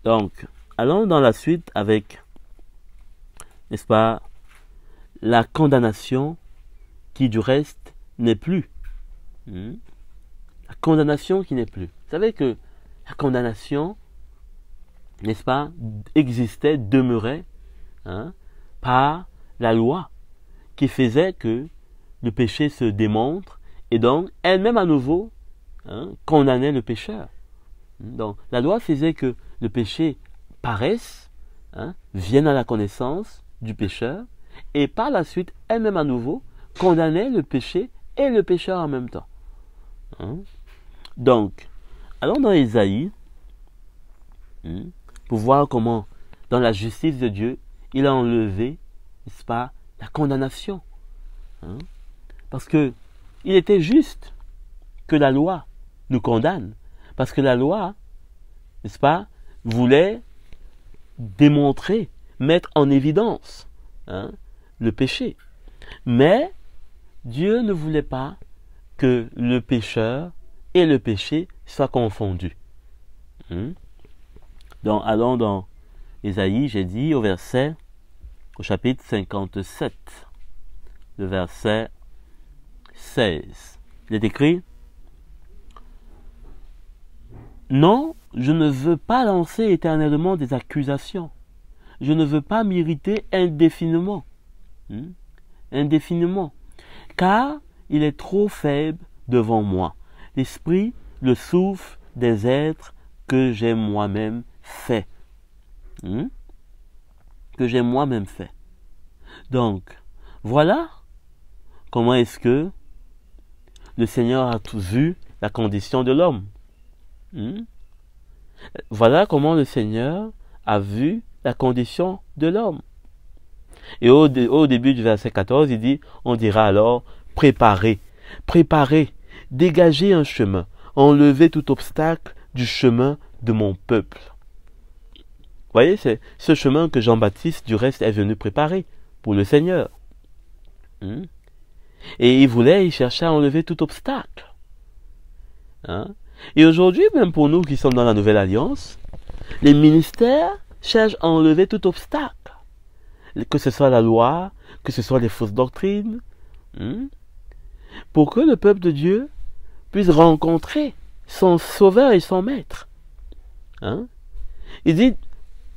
Donc, allons dans la suite avec, n'est-ce pas, la condamnation qui du reste n'est plus. La condamnation qui n'est plus. Vous savez que la condamnation, n'est-ce pas, existait, demeurait par la loi qui faisait que le péché se démontre et donc elle-même à nouveau condamnait le pécheur. Donc la loi faisait que le péché paraisse, vienne à la connaissance du pécheur et par la suite elle-même à nouveau condamnait le péché et le pécheur en même temps. Donc, allons dans Ésaïe pour voir comment, dans la justice de Dieu, il a enlevé, n'est-ce pas, la condamnation. Parce que il était juste que la loi nous condamne. Parce que la loi, n'est-ce pas, voulait démontrer, mettre en évidence le péché. Mais Dieu ne voulait pas que le pécheur et le péché soient confondus. Donc, allons dans Ésaïe, j'ai dit, au chapitre 57, le verset 16. Il est écrit: non, je ne veux pas lancer éternellement des accusations. Je ne veux pas m'irriter indéfiniment. Indéfiniment. Car il est trop faible devant moi. L'esprit, le souffle des êtres que j'ai moi-même fait. Que j'ai moi-même fait. Donc, voilà comment est-ce que le Seigneur a vu la condition de l'homme. Voilà comment le Seigneur a vu la condition de l'homme. Et au début du verset 14, il dit, on dira alors, préparez, dégagez un chemin, enlevez tout obstacle du chemin de mon peuple. Vous voyez, c'est ce chemin que Jean-Baptiste, du reste, est venu préparer pour le Seigneur. Et il cherchait à enlever tout obstacle. Et aujourd'hui, même pour nous qui sommes dans la Nouvelle Alliance, les ministères cherchent à enlever tout obstacle. Que ce soit la loi, que ce soit les fausses doctrines, pour que le peuple de Dieu puisse rencontrer son Sauveur et son Maître. Il dit,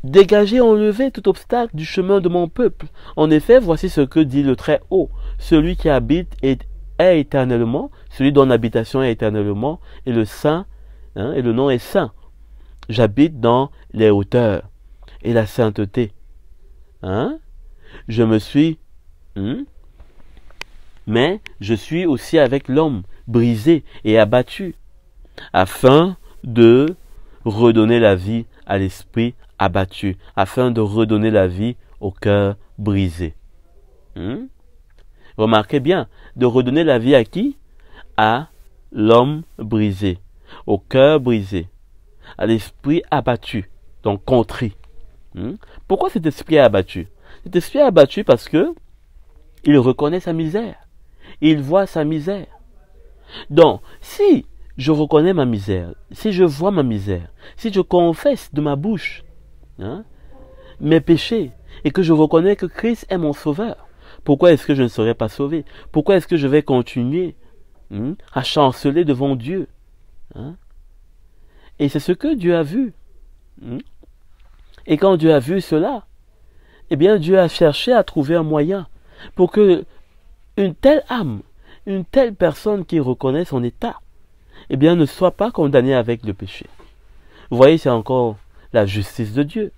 dégagez, enlevez tout obstacle du chemin de mon peuple. En effet, voici ce que dit le Très-Haut. Celui qui habite est éternellement, celui dont l'habitation est éternellement, et le Saint, et le nom est Saint. J'habite dans les hauteurs et la sainteté. Je me suis, mais je suis aussi avec l'homme brisé et abattu, afin de redonner la vie à l'esprit abattu, afin de redonner la vie au cœur brisé. Remarquez bien, de redonner la vie à qui? À l'homme brisé, au cœur brisé, à l'esprit abattu, donc contrit. Pourquoi cet esprit est abattu? Cet esprit est abattu parce que il reconnaît sa misère, il voit sa misère. Donc, si je reconnais ma misère, si je vois ma misère, si je confesse de ma bouche mes péchés et que je reconnais que Christ est mon sauveur, pourquoi est-ce que je ne serai pas sauvé? Pourquoi est-ce que je vais continuer à chanceler devant Dieu? Et c'est ce que Dieu a vu. Et quand Dieu a vu cela, eh bien Dieu a cherché à trouver un moyen pour que une telle âme, une telle personne qui reconnaît son état, eh bien ne soit pas condamnée avec le péché. Vous voyez, c'est encore la justice de Dieu.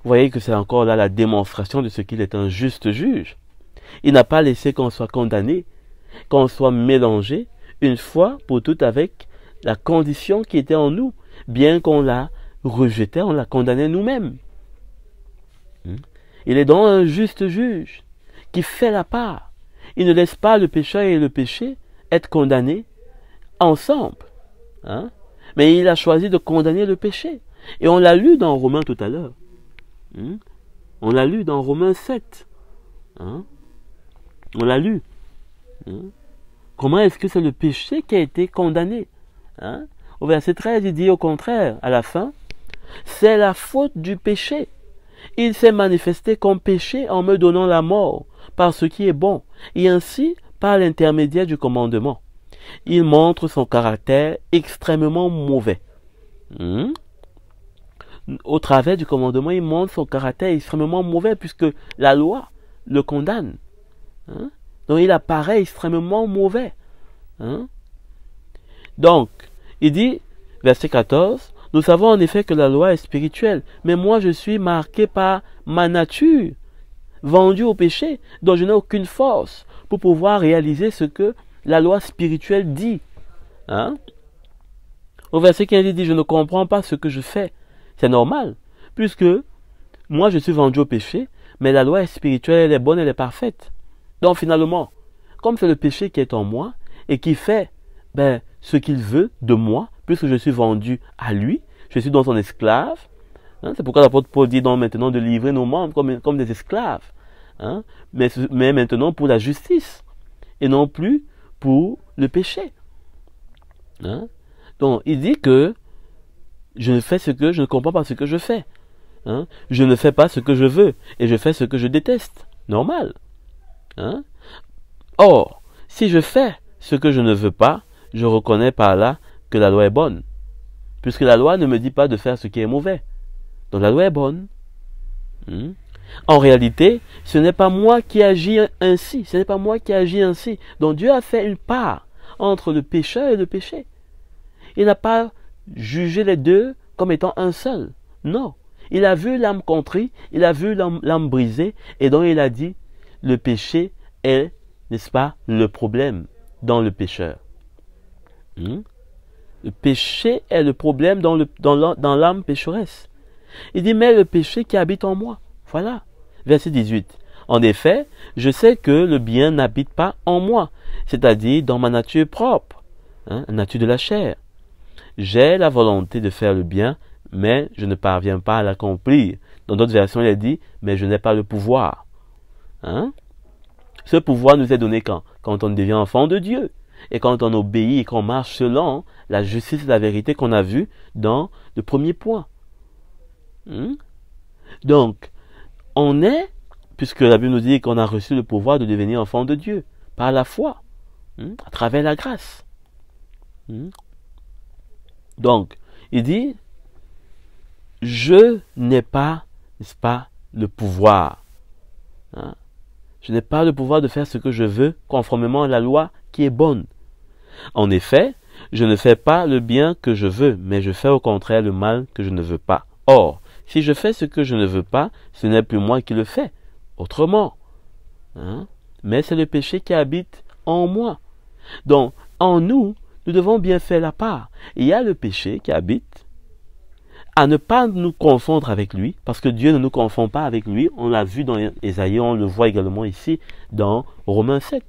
Vous voyez que c'est encore là la démonstration de ce qu'il est un juste juge. Il n'a pas laissé qu'on soit condamné, qu'on soit mélangé une fois pour toutes avec la condition qui était en nous, bien qu'on la rejetait, on la condamnait nous-mêmes. Il est donc un juste juge qui fait la part. Il ne laisse pas le pécheur et le péché être condamnés ensemble. Mais il a choisi de condamner le péché. Et on l'a lu dans Romains tout à l'heure. On l'a lu dans Romains 7. On l'a lu. Comment est-ce que c'est le péché qui a été condamné? Au verset 13, il dit au contraire, à la fin, C'est la faute du péché. Il s'est manifesté comme péché en me donnant la mort par ce qui est bon, et ainsi par l'intermédiaire du commandement. Il montre son caractère extrêmement mauvais. Au travers du commandement, il montre son caractère extrêmement mauvais puisque la loi le condamne. Donc il apparaît extrêmement mauvais. Donc, il dit, verset 14, « Nous savons en effet que la loi est spirituelle, mais moi je suis marqué par ma nature, vendu au péché, dont je n'ai aucune force pour pouvoir réaliser ce que la loi spirituelle dit. » Au verset 15, il dit, « Je ne comprends pas ce que je fais. » C'est normal, puisque moi je suis vendu au péché, mais la loi est spirituelle, elle est bonne, elle est parfaite. Donc finalement, comme c'est le péché qui est en moi et qui fait ce qu'il veut de moi, puisque je suis vendu à lui, je suis donc son esclave. C'est pourquoi l'apôtre Paul dit donc maintenant de livrer nos membres comme des esclaves. Mais maintenant pour la justice et non plus pour le péché. Donc il dit que je ne comprends pas ce que je fais. Je ne fais pas ce que je veux et je fais ce que je déteste. Normal. Or, si je fais ce que je ne veux pas, je reconnais par là que la loi est bonne. Puisque la loi ne me dit pas de faire ce qui est mauvais. Donc la loi est bonne. En réalité, ce n'est pas moi qui agis ainsi. Ce n'est pas moi qui agis ainsi. Donc Dieu a fait une part entre le pécheur et le péché. Il n'a pas jugé les deux comme étant un seul. Non. Il a vu l'âme contrit, il a vu l'âme brisée, et donc il a dit, le péché est, n'est-ce pas, le problème dans le pécheur. Le péché est le problème dans l'âme pécheresse. Il dit, mais le péché qui habite en moi. Voilà. Verset 18. En effet, je sais que le bien n'habite pas en moi, c'est-à-dire dans ma nature propre, la nature de la chair. J'ai la volonté de faire le bien, mais je ne parviens pas à l'accomplir. Dans d'autres versions, il est dit, mais je n'ai pas le pouvoir. Ce pouvoir nous est donné quand on devient enfant de Dieu. Et quand on obéit et qu'on marche selon la justice et la vérité qu'on a vu dans le premier point. Donc, on est, puisque la Bible nous dit qu'on a reçu le pouvoir de devenir enfant de Dieu, par la foi, à travers la grâce. Donc, il dit, je n'ai pas, n'est-ce pas, le pouvoir. Je n'ai pas le pouvoir de faire ce que je veux conformément à la loi qui est bonne. En effet, je ne fais pas le bien que je veux, mais je fais au contraire le mal que je ne veux pas. Or, si je fais ce que je ne veux pas, ce n'est plus moi qui le fais, autrement. Mais c'est le péché qui habite en moi. Donc, en nous, nous devons bien faire la part. Il y a le péché qui habite, à ne pas nous confondre avec lui, parce que Dieu ne nous confond pas avec lui. On l'a vu dans Ésaïe, on le voit également ici dans Romains 7.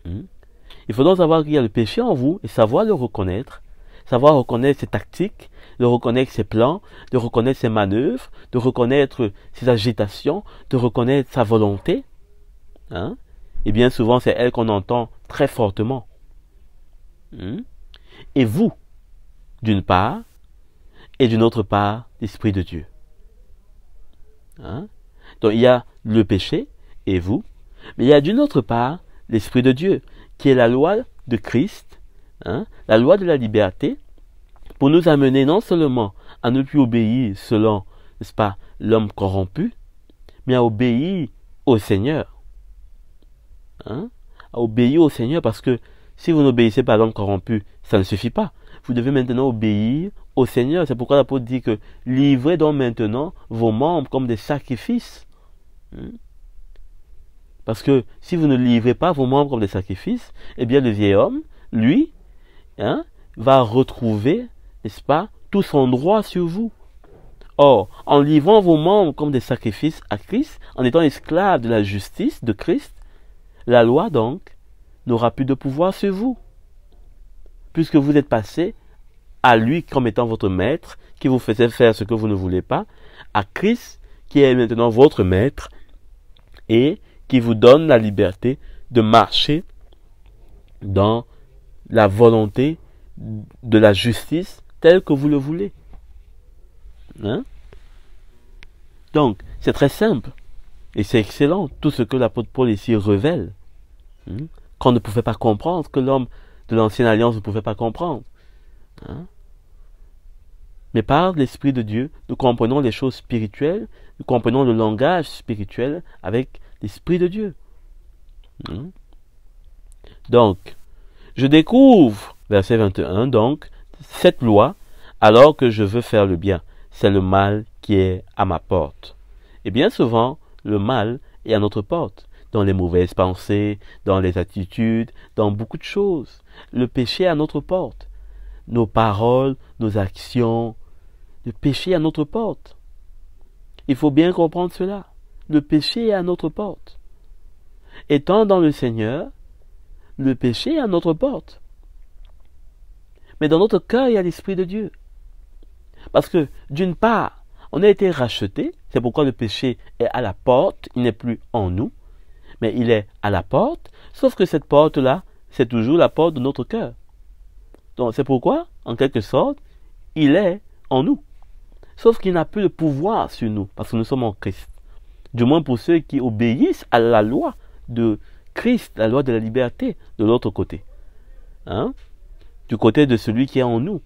Il faut donc savoir qu'il y a le péché en vous et savoir le reconnaître, savoir reconnaître ses tactiques, de reconnaître ses plans, de reconnaître ses manœuvres, de reconnaître ses agitations, de reconnaître sa volonté. Et bien souvent, c'est elle qu'on entend très fortement. Et vous, d'une part, et d'une autre part, l'Esprit de Dieu. Donc il y a le péché et vous, mais il y a d'une autre part l'Esprit de Dieu, qui est la loi de Christ, la loi de la liberté, pour nous amener non seulement à ne plus obéir selon, n'est-ce pas, l'homme corrompu, mais à obéir au Seigneur. À obéir au Seigneur, parce que si vous n'obéissez pas à l'homme corrompu, ça ne suffit pas. Vous devez maintenant obéir au Seigneur. C'est pourquoi l'apôtre dit que livrez donc maintenant vos membres comme des sacrifices. Parce que si vous ne livrez pas vos membres comme des sacrifices, eh bien le vieil homme, lui, va retrouver, n'est-ce pas, tout son droit sur vous. Or, en livrant vos membres comme des sacrifices à Christ, en étant esclave de la justice de Christ, la loi donc n'aura plus de pouvoir sur vous. Puisque vous êtes passé à lui comme étant votre maître, qui vous faisait faire ce que vous ne voulez pas, à Christ qui est maintenant votre maître et qui vous donne la liberté de marcher dans la volonté de la justice telle que vous le voulez. Hein? Donc, c'est très simple. Et c'est excellent, tout ce que l'apôtre Paul ici révèle. Qu'on ne pouvait pas comprendre, que l'homme de l'ancienne alliance ne pouvait pas comprendre. Hein? Mais par l'Esprit de Dieu, nous comprenons les choses spirituelles, nous comprenons le langage spirituel avec l'Esprit de Dieu. Donc, je découvre, verset 21, donc, cette loi, alors que je veux faire le bien. C'est le mal qui est à ma porte. Et bien souvent, le mal est à notre porte, dans les mauvaises pensées, dans les attitudes, dans beaucoup de choses. Le péché est à notre porte. Nos paroles, nos actions, le péché est à notre porte. Il faut bien comprendre cela. Le péché est à notre porte. Étant dans le Seigneur, le péché est à notre porte. Mais dans notre cœur, il y a l'Esprit de Dieu. Parce que, d'une part, on a été racheté, c'est pourquoi le péché est à la porte, il n'est plus en nous, mais il est à la porte, sauf que cette porte-là, c'est toujours la porte de notre cœur. Donc c'est pourquoi, en quelque sorte, il est en nous. Sauf qu'il n'a plus de pouvoir sur nous, parce que nous sommes en Christ. Du moins pour ceux qui obéissent à la loi de Christ, la loi de la liberté, de l'autre côté. Hein? Du côté de celui qui est en nous.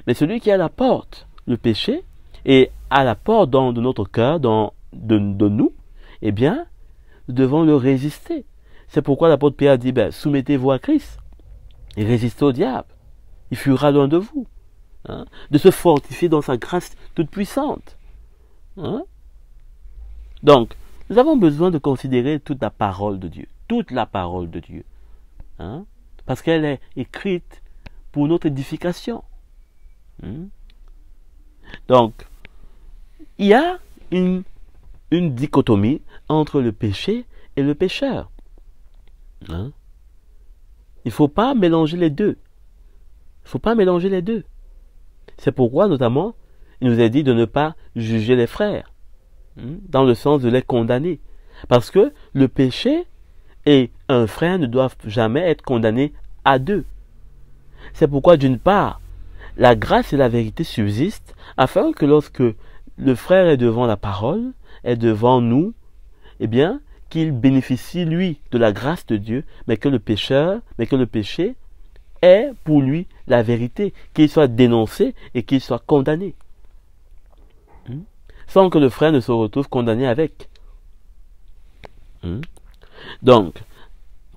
Mais celui qui est à la porte, le péché, et à la porte de notre cœur, de nous, eh bien, nous devons le résister. C'est pourquoi l'apôtre Pierre dit, soumettez-vous à Christ et résistez au diable. Il fuira loin de vous. Hein? De se fortifier dans sa grâce toute puissante. Hein? Donc, nous avons besoin de considérer toute la parole de Dieu. Toute la parole de Dieu. Hein? Parce qu'elle est écrite pour notre édification. Donc, il y a une dichotomie entre le péché et le pécheur. Hein? Il ne faut pas mélanger les deux. Il ne faut pas mélanger les deux. C'est pourquoi, notamment, il nous est dit de ne pas juger les frères, dans le sens de les condamner. Parce que le péché et un frère ne doivent jamais être condamnés à deux. C'est pourquoi, d'une part, la grâce et la vérité subsistent, afin que lorsque le frère est devant la parole, est devant nous, eh bien, qu'il bénéficie, lui, de la grâce de Dieu, mais que le péché est pour lui la vérité, qu'il soit dénoncé et qu'il soit condamné. Sans que le frère ne se retrouve condamné avec. Donc,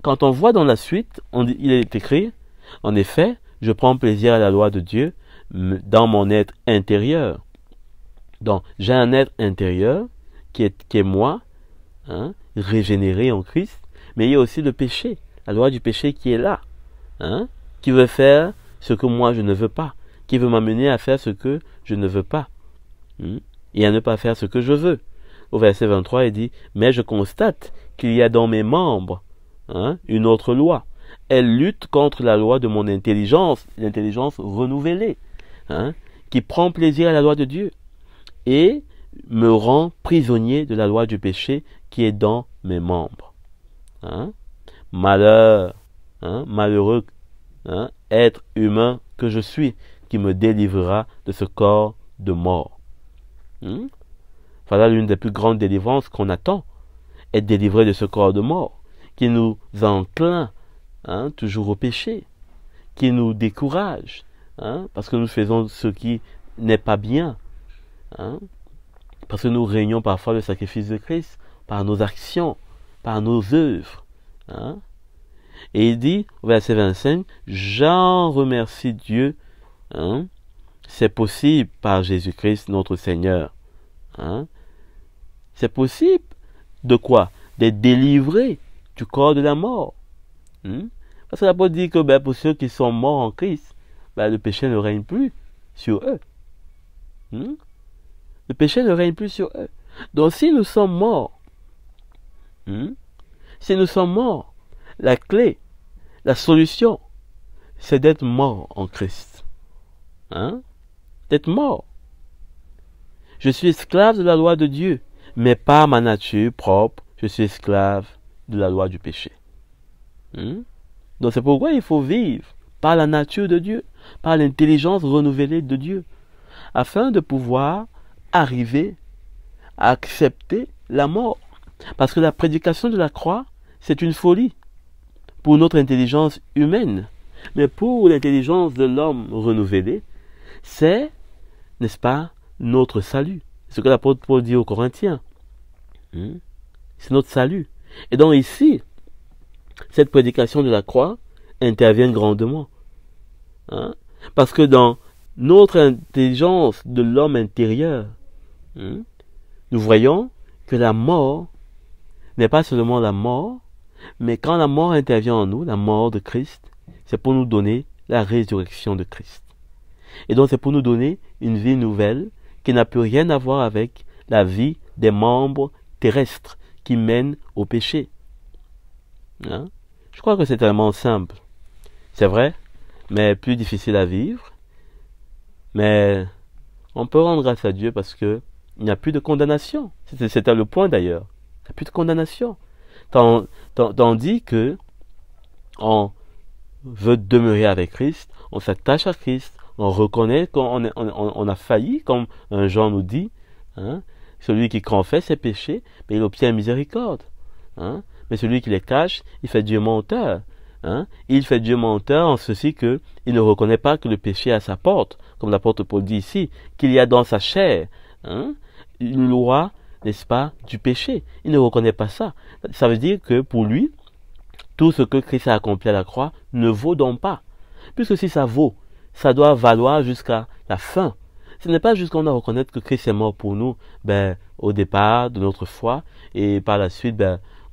quand on voit dans la suite, il est écrit, en effet, je prends plaisir à la loi de Dieu dans mon être intérieur. Donc, j'ai un être intérieur qui est moi, régénéré en Christ, mais il y a aussi le péché, la loi du péché qui est là, qui veut faire ce que moi je ne veux pas, qui veut m'amener à faire ce que je ne veux pas, et à ne pas faire ce que je veux. Au verset 23, il dit, mais je constate qu'il y a dans mes membres une autre loi. Elle lutte contre la loi de mon intelligence, l'intelligence renouvelée, qui prend plaisir à la loi de Dieu, et me rend prisonnier de la loi du péché qui est dans mes membres. Malheur, malheureux être humain que je suis, qui me délivrera de ce corps de mort. Voilà l'une des plus grandes délivrances qu'on attend, être délivré de ce corps de mort, qui nous enclin toujours au péché, qui nous décourage, parce que nous faisons ce qui n'est pas bien, parce que nous régnons parfois le sacrifice de Christ par nos actions, par nos œuvres. Et il dit, au verset 25, j'en remercie Dieu, c'est possible par Jésus-Christ notre Seigneur. C'est possible de quoi? D'être délivré du corps de la mort. Parce que l'apôtre dit que pour ceux qui sont morts en Christ, le péché ne règne plus sur eux. Le péché ne règne plus sur eux. Donc si nous sommes morts, la clé, la solution, c'est d'être mort en Christ. D'être mort. Je suis esclave de la loi de Dieu, mais par ma nature propre, je suis esclave de la loi du péché. Donc c'est pourquoi il faut vivre par la nature de Dieu, par l'intelligence renouvelée de Dieu, afin de pouvoir arriver à accepter la mort. Parce que la prédication de la croix, c'est une folie pour notre intelligence humaine. Mais pour l'intelligence de l'homme renouvelé, c'est, n'est-ce pas, notre salut. C'est ce que l'apôtre Paul dit aux Corinthiens. C'est notre salut. Et donc ici, cette prédication de la croix intervient grandement. Parce que dans notre intelligence de l'homme intérieur, nous voyons que la mort n'est pas seulement la mort, mais quand la mort intervient en nous, la mort de Christ, c'est pour nous donner la résurrection de Christ. Et donc c'est pour nous donner une vie nouvelle qui n'a plus rien à voir avec la vie des membres terrestres qui mènent au péché. Je crois que c'est tellement simple. C'est vrai, mais plus difficile à vivre. Mais on peut rendre grâce à Dieu parce que il n'y a plus de condamnation. C'était le point d'ailleurs. Il n'y a plus de condamnation. Tandis que on veut demeurer avec Christ, on s'attache à Christ, on reconnaît qu'on a failli, comme un Jean nous dit, celui qui confesse ses péchés, mais il obtient miséricorde. Mais celui qui les cache, il fait Dieu menteur. Il fait Dieu menteur en ceci que il ne reconnaît pas que le péché est à sa porte, comme l'apôtre Paul dit ici, qu'il y a dans sa chair une loi, n'est-ce pas, du péché. Il ne reconnaît pas ça. Ça veut dire que pour lui, tout ce que Christ a accompli à la croix ne vaut donc pas. Puisque si ça vaut, ça doit valoir jusqu'à la fin. Ce n'est pas juste qu'on doit reconnaître que Christ est mort pour nous, au départ de notre foi, et par la suite,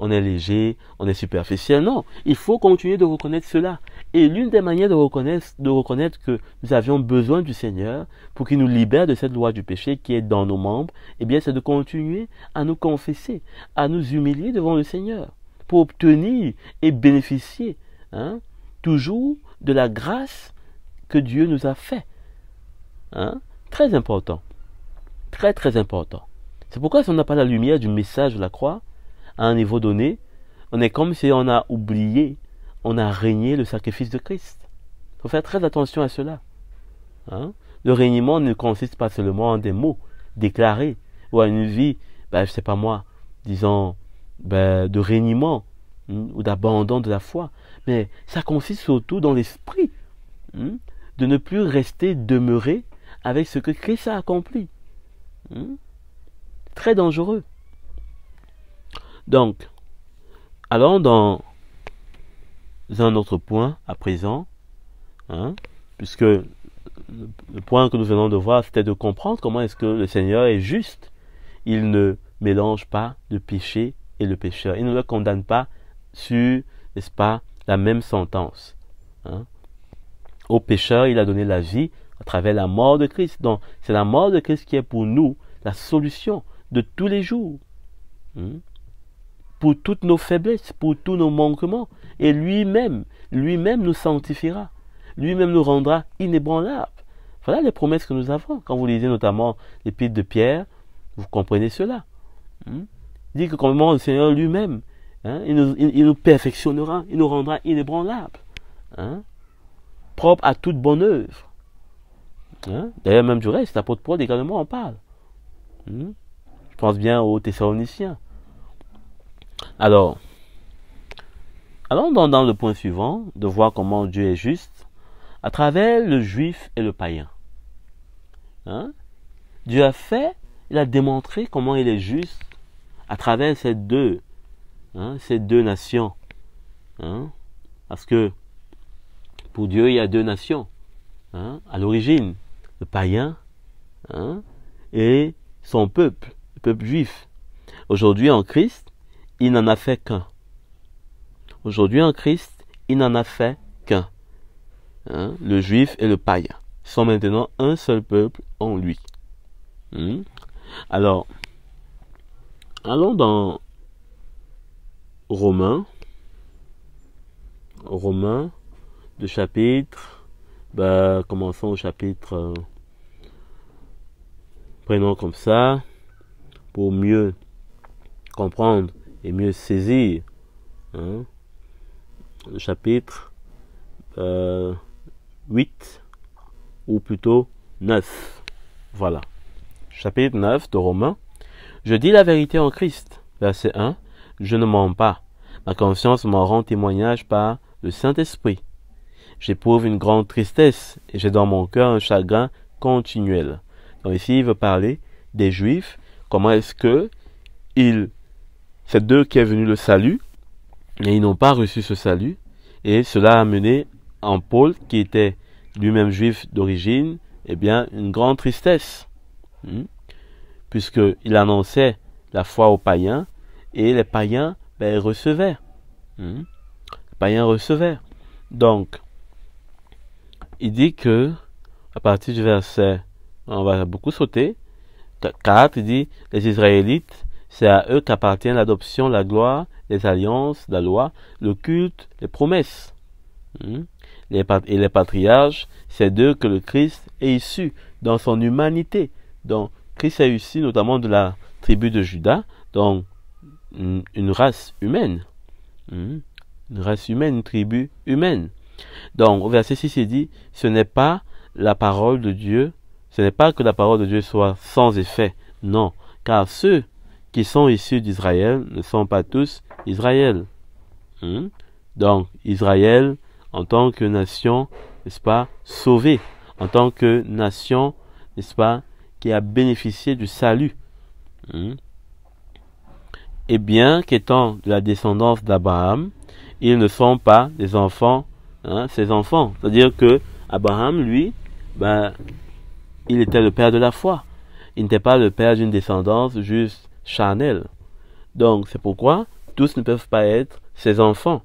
on est léger, on est superficiel. Non, il faut continuer de reconnaître cela. Et l'une des manières de reconnaître que nous avions besoin du Seigneur pour qu'il nous libère de cette loi du péché qui est dans nos membres, eh bien, c'est de continuer à nous confesser, à nous humilier devant le Seigneur pour obtenir et bénéficier toujours de la grâce que Dieu nous a fait. Très important. Très, très important. C'est pourquoi si on n'a pas la lumière du message de la croix, à un niveau donné, on est comme si on a oublié, on a régné le sacrifice de Christ. Il faut faire très attention à cela. Le régnement ne consiste pas seulement en des mots déclarés, ou à une vie, je sais pas moi, disons, de régnement, ou d'abandon de la foi. Mais ça consiste surtout dans l'esprit, de ne plus rester demeuré avec ce que Christ a accompli. Très dangereux. Donc, allons dans un autre point à présent, puisque le point que nous venons de voir, c'était de comprendre comment est-ce que le Seigneur est juste. Il ne mélange pas le péché et le pécheur. Il ne le condamne pas sur, n'est-ce pas, la même sentence. Au pécheur, il a donné la vie à travers la mort de Christ. Donc, c'est la mort de Christ qui est pour nous la solution de tous les jours. Pour toutes nos faiblesses, pour tous nos manquements. Et lui-même nous sanctifiera. Lui-même nous rendra inébranlables. Voilà les promesses que nous avons. Quand vous lisez notamment l'épître de Pierre, vous comprenez cela. Il dit que comment le Seigneur lui-même, il nous perfectionnera, il nous rendra inébranlables. Propre à toute bonne œuvre. D'ailleurs, même du reste, l'apôtre Paul également en parle. Je pense bien aux Thessaloniciens. Alors, allons dans le point suivant, de voir comment Dieu est juste, à travers le juif et le païen. Dieu a fait, il a démontré comment il est juste à travers ces deux nations. Parce que pour Dieu, il y a deux nations. À l'origine, le païen et son peuple, le peuple juif. Aujourd'hui en Christ, il n'en a fait qu'un. Aujourd'hui en Christ, il n'en a fait qu'un. Le juif et le païen sont maintenant un seul peuple en lui. Alors, allons dans Romains, le chapitre, commençons au chapitre, prenons comme ça, pour mieux comprendre et mieux saisir, le chapitre 8, ou plutôt 9, voilà, chapitre 9 de Romains. Je dis la vérité en Christ. Verset 1. Je ne mens pas. Ma conscience m'en rend témoignage par le Saint-Esprit. J'éprouve une grande tristesse et j'ai dans mon cœur un chagrin continuel. Donc ici, il veut parler des Juifs. Comment est-ce que c'est d'eux qui est venu le salut, et ils n'ont pas reçu ce salut. Et cela a amené en Paul, qui était lui-même juif d'origine, eh bien, une grande tristesse. Puisqu'il annonçait la foi aux païens, et les païens recevaient. Les païens recevaient. Donc, il dit que, à partir du verset, on va beaucoup sauter, 4, il dit, les Israélites, c'est à eux qu'appartient l'adoption, la gloire, les alliances, la loi, le culte, les promesses. Et les patriarches, c'est d'eux que le Christ est issu dans son humanité. Donc, Christ est issu notamment de la tribu de Juda, donc une race humaine. Une race humaine, une tribu humaine. Donc, au verset 6, il dit, ce n'est pas la parole de Dieu, ce n'est pas que la parole de Dieu soit sans effet. Non, car ceux qui sont issus d'Israël ne sont pas tous Israël. Donc, Israël, en tant que nation, n'est-ce pas, sauvée, en tant que nation, n'est-ce pas, qui a bénéficié du salut. Et bien qu'étant de la descendance d'Abraham, ils ne sont pas des enfants, ses enfants. C'est-à-dire que Abraham, lui, il était le père de la foi. Il n'était pas le père d'une descendance juste charnelle. Donc, c'est pourquoi tous ne peuvent pas être ses enfants.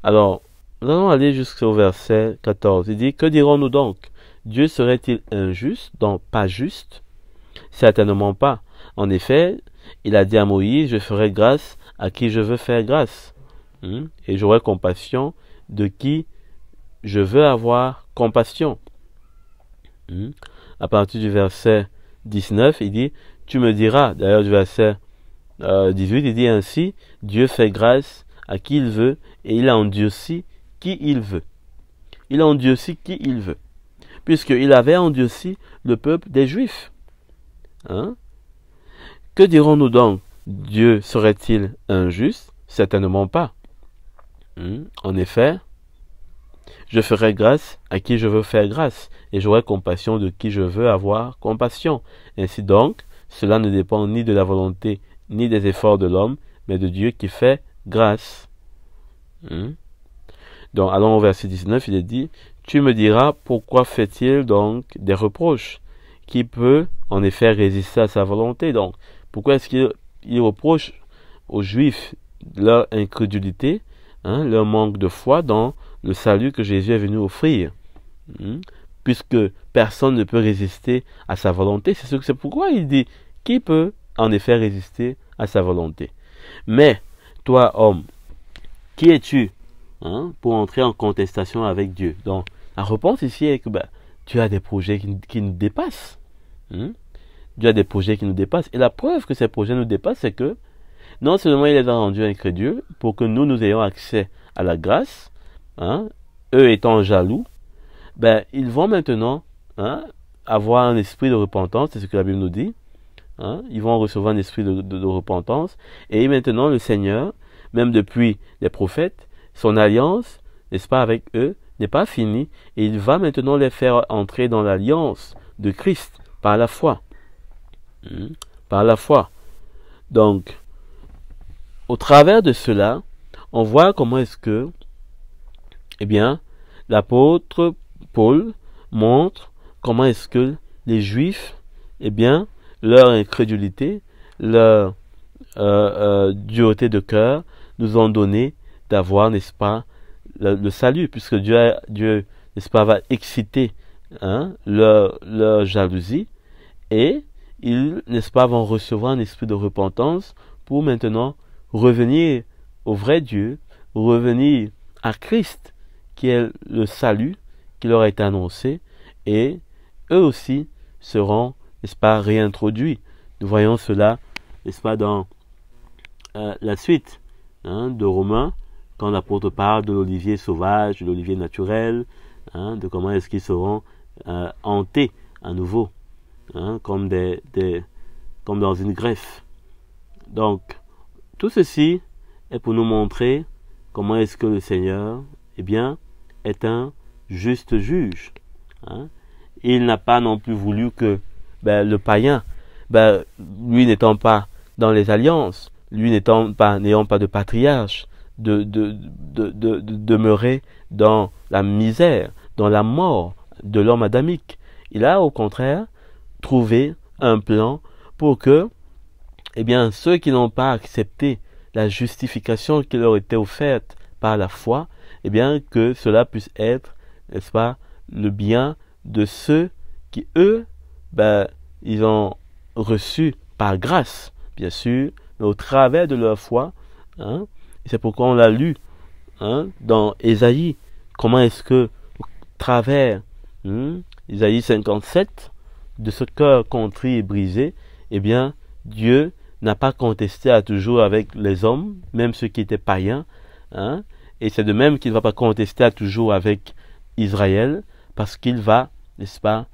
Alors, nous allons aller jusqu'au verset 14. Il dit, que dirons-nous donc? Dieu serait-il injuste, donc pas juste? Certainement pas. En effet, il a dit à Moïse, je ferai grâce à qui je veux faire grâce. Et j'aurai compassion de qui je veux avoir compassion. À partir du verset 19, il dit, tu me diras, d'ailleurs du verset 18, il dit ainsi, Dieu fait grâce à qui il veut, et il endurcit qui il veut. Il endurcit qui il veut. Puisqu'il avait endurci le peuple des Juifs. Que dirons-nous donc? Dieu serait-il injuste? Certainement pas. En effet, je ferai grâce à qui je veux faire grâce, et j'aurai compassion de qui je veux avoir compassion. Ainsi donc, cela ne dépend ni de la volonté, ni des efforts de l'homme, mais de Dieu qui fait grâce. Donc, allons au verset 19, il est dit, tu me diras, pourquoi fait-il donc des reproches? Qui peut, en effet, résister à sa volonté? Donc, pourquoi est-ce qu'il reproche aux Juifs leur incrédulité, leur manque de foi dans le salut que Jésus est venu offrir? Puisque personne ne peut résister à sa volonté, c'est pourquoi il dit, qui peut, en effet, résister à sa volonté? Mais, toi, homme, qui es-tu pour entrer en contestation avec Dieu? Donc, la réponse ici est que tu as des projets qui nous dépassent. Dieu a des projets qui nous dépassent. Et la preuve que ces projets nous dépassent, c'est que non seulement il les a rendus incrédules pour que nous ayons accès à la grâce, eux étant jaloux, ils vont maintenant avoir un esprit de repentance, c'est ce que la Bible nous dit. Ils vont recevoir un esprit de repentance. Et maintenant, le Seigneur, même depuis les prophètes, son alliance, n'est-ce pas, avec eux, n'est pas finie. Et il va maintenant les faire entrer dans l'alliance de Christ par la foi. Par la foi. Donc, au travers de cela, on voit comment est-ce que, l'apôtre Paul montre comment est-ce que les Juifs, leur incrédulité, leur dureté de cœur nous ont donné d'avoir, n'est-ce pas, le salut, puisque Dieu, n'est-ce pas, va exciter leur jalousie, et ils, n'est-ce pas, vont recevoir un esprit de repentance pour maintenant revenir au vrai Dieu, revenir à Christ, qui est le salut qui leur a été annoncé, et eux aussi seront, n'est-ce pas, réintroduits. Nous voyons cela, n'est-ce pas, dans la suite de Romains, quand l'apôtre parle de l'olivier sauvage, de l'olivier naturel, de comment est-ce qu'ils seront hantés à nouveau hein, comme comme dans une greffe. Donc, tout ceci est pour nous montrer comment est-ce que le Seigneur, eh bien, est un juste juge. Hein. Il n'a pas non plus voulu que le païen, lui n'étant pas dans les alliances, lui n'ayant pas de patriarche, de demeurer dans la misère, dans la mort de l'homme adamique. Il a au contraire trouvé un plan pour que, eh bien, ceux qui n'ont pas accepté la justification qui leur était offerte par la foi, eh bien, que cela puisse être, n'est-ce pas, le bien de ceux qui, eux, ils ont reçu par grâce, bien sûr, mais au travers de leur foi. Hein, et c'est pourquoi on l'a lu dans Ésaïe. Comment est-ce que, au travers Ésaïe 57, de ce cœur contrit et brisé, eh bien, Dieu n'a pas contesté à toujours avec les hommes, même ceux qui étaient païens. Hein, et c'est de même qu'il ne va pas contester à toujours avec Israël, parce qu'il va, n'est-ce pas,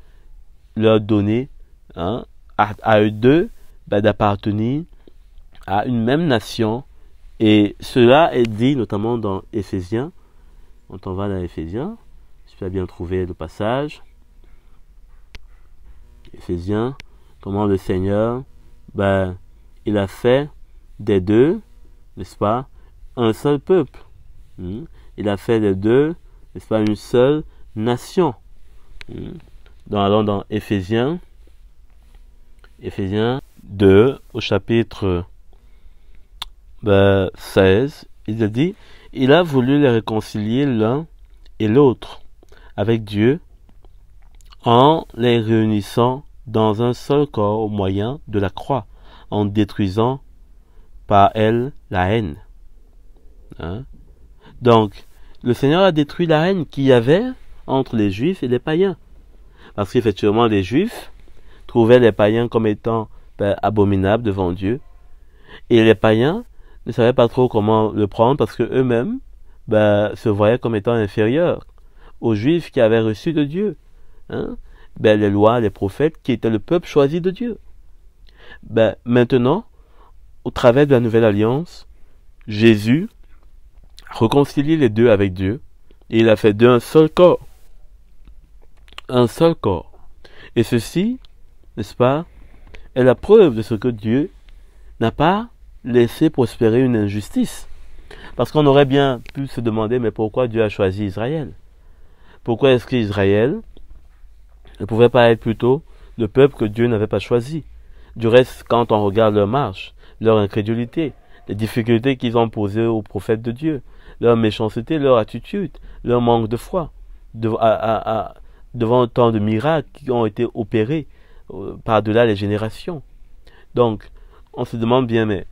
leur donner à eux deux d'appartenir à une même nation. Et cela est dit notamment dans Éphésiens. Quand on va dans Éphésiens, je peux bien trouver le passage. Éphésiens, comment le Seigneur, il a fait des deux, n'est-ce pas, un seul peuple. Il a fait des deux, n'est-ce pas, une seule nation. Allons dans Éphésiens 2, au chapitre 16, il a dit, il a voulu les réconcilier l'un et l'autre avec Dieu en les réunissant dans un seul corps au moyen de la croix, en détruisant par elle la haine. Hein? Donc, le Seigneur a détruit la haine qu'il y avait entre les Juifs et les païens. Parce qu'effectivement, les Juifs trouvaient les païens comme étant abominables devant Dieu. Et les païens ne savaient pas trop comment le prendre parce que eux-mêmes se voyaient comme étant inférieurs aux Juifs qui avaient reçu de Dieu. Hein? Les lois, les prophètes, qui étaient le peuple choisi de Dieu. Maintenant, au travers de la nouvelle alliance, Jésus réconcilie les deux avec Dieu et il a fait d'eux un seul corps. Un seul corps. Et ceci, n'est-ce pas, est la preuve de ce que Dieu n'a pas laissé prospérer une injustice. Parce qu'on aurait bien pu se demander, mais pourquoi Dieu a choisi Israël? Pourquoi est-ce qu'Israël ne pouvait pas être plutôt le peuple que Dieu n'avait pas choisi? Du reste, quand on regarde leur marche, leur incrédulité, les difficultés qu'ils ont posées aux prophètes de Dieu, leur méchanceté, leur attitude, leur manque de foi, devant tant de miracles qui ont été opérés par-delà les générations. Donc, on se demande bien, mais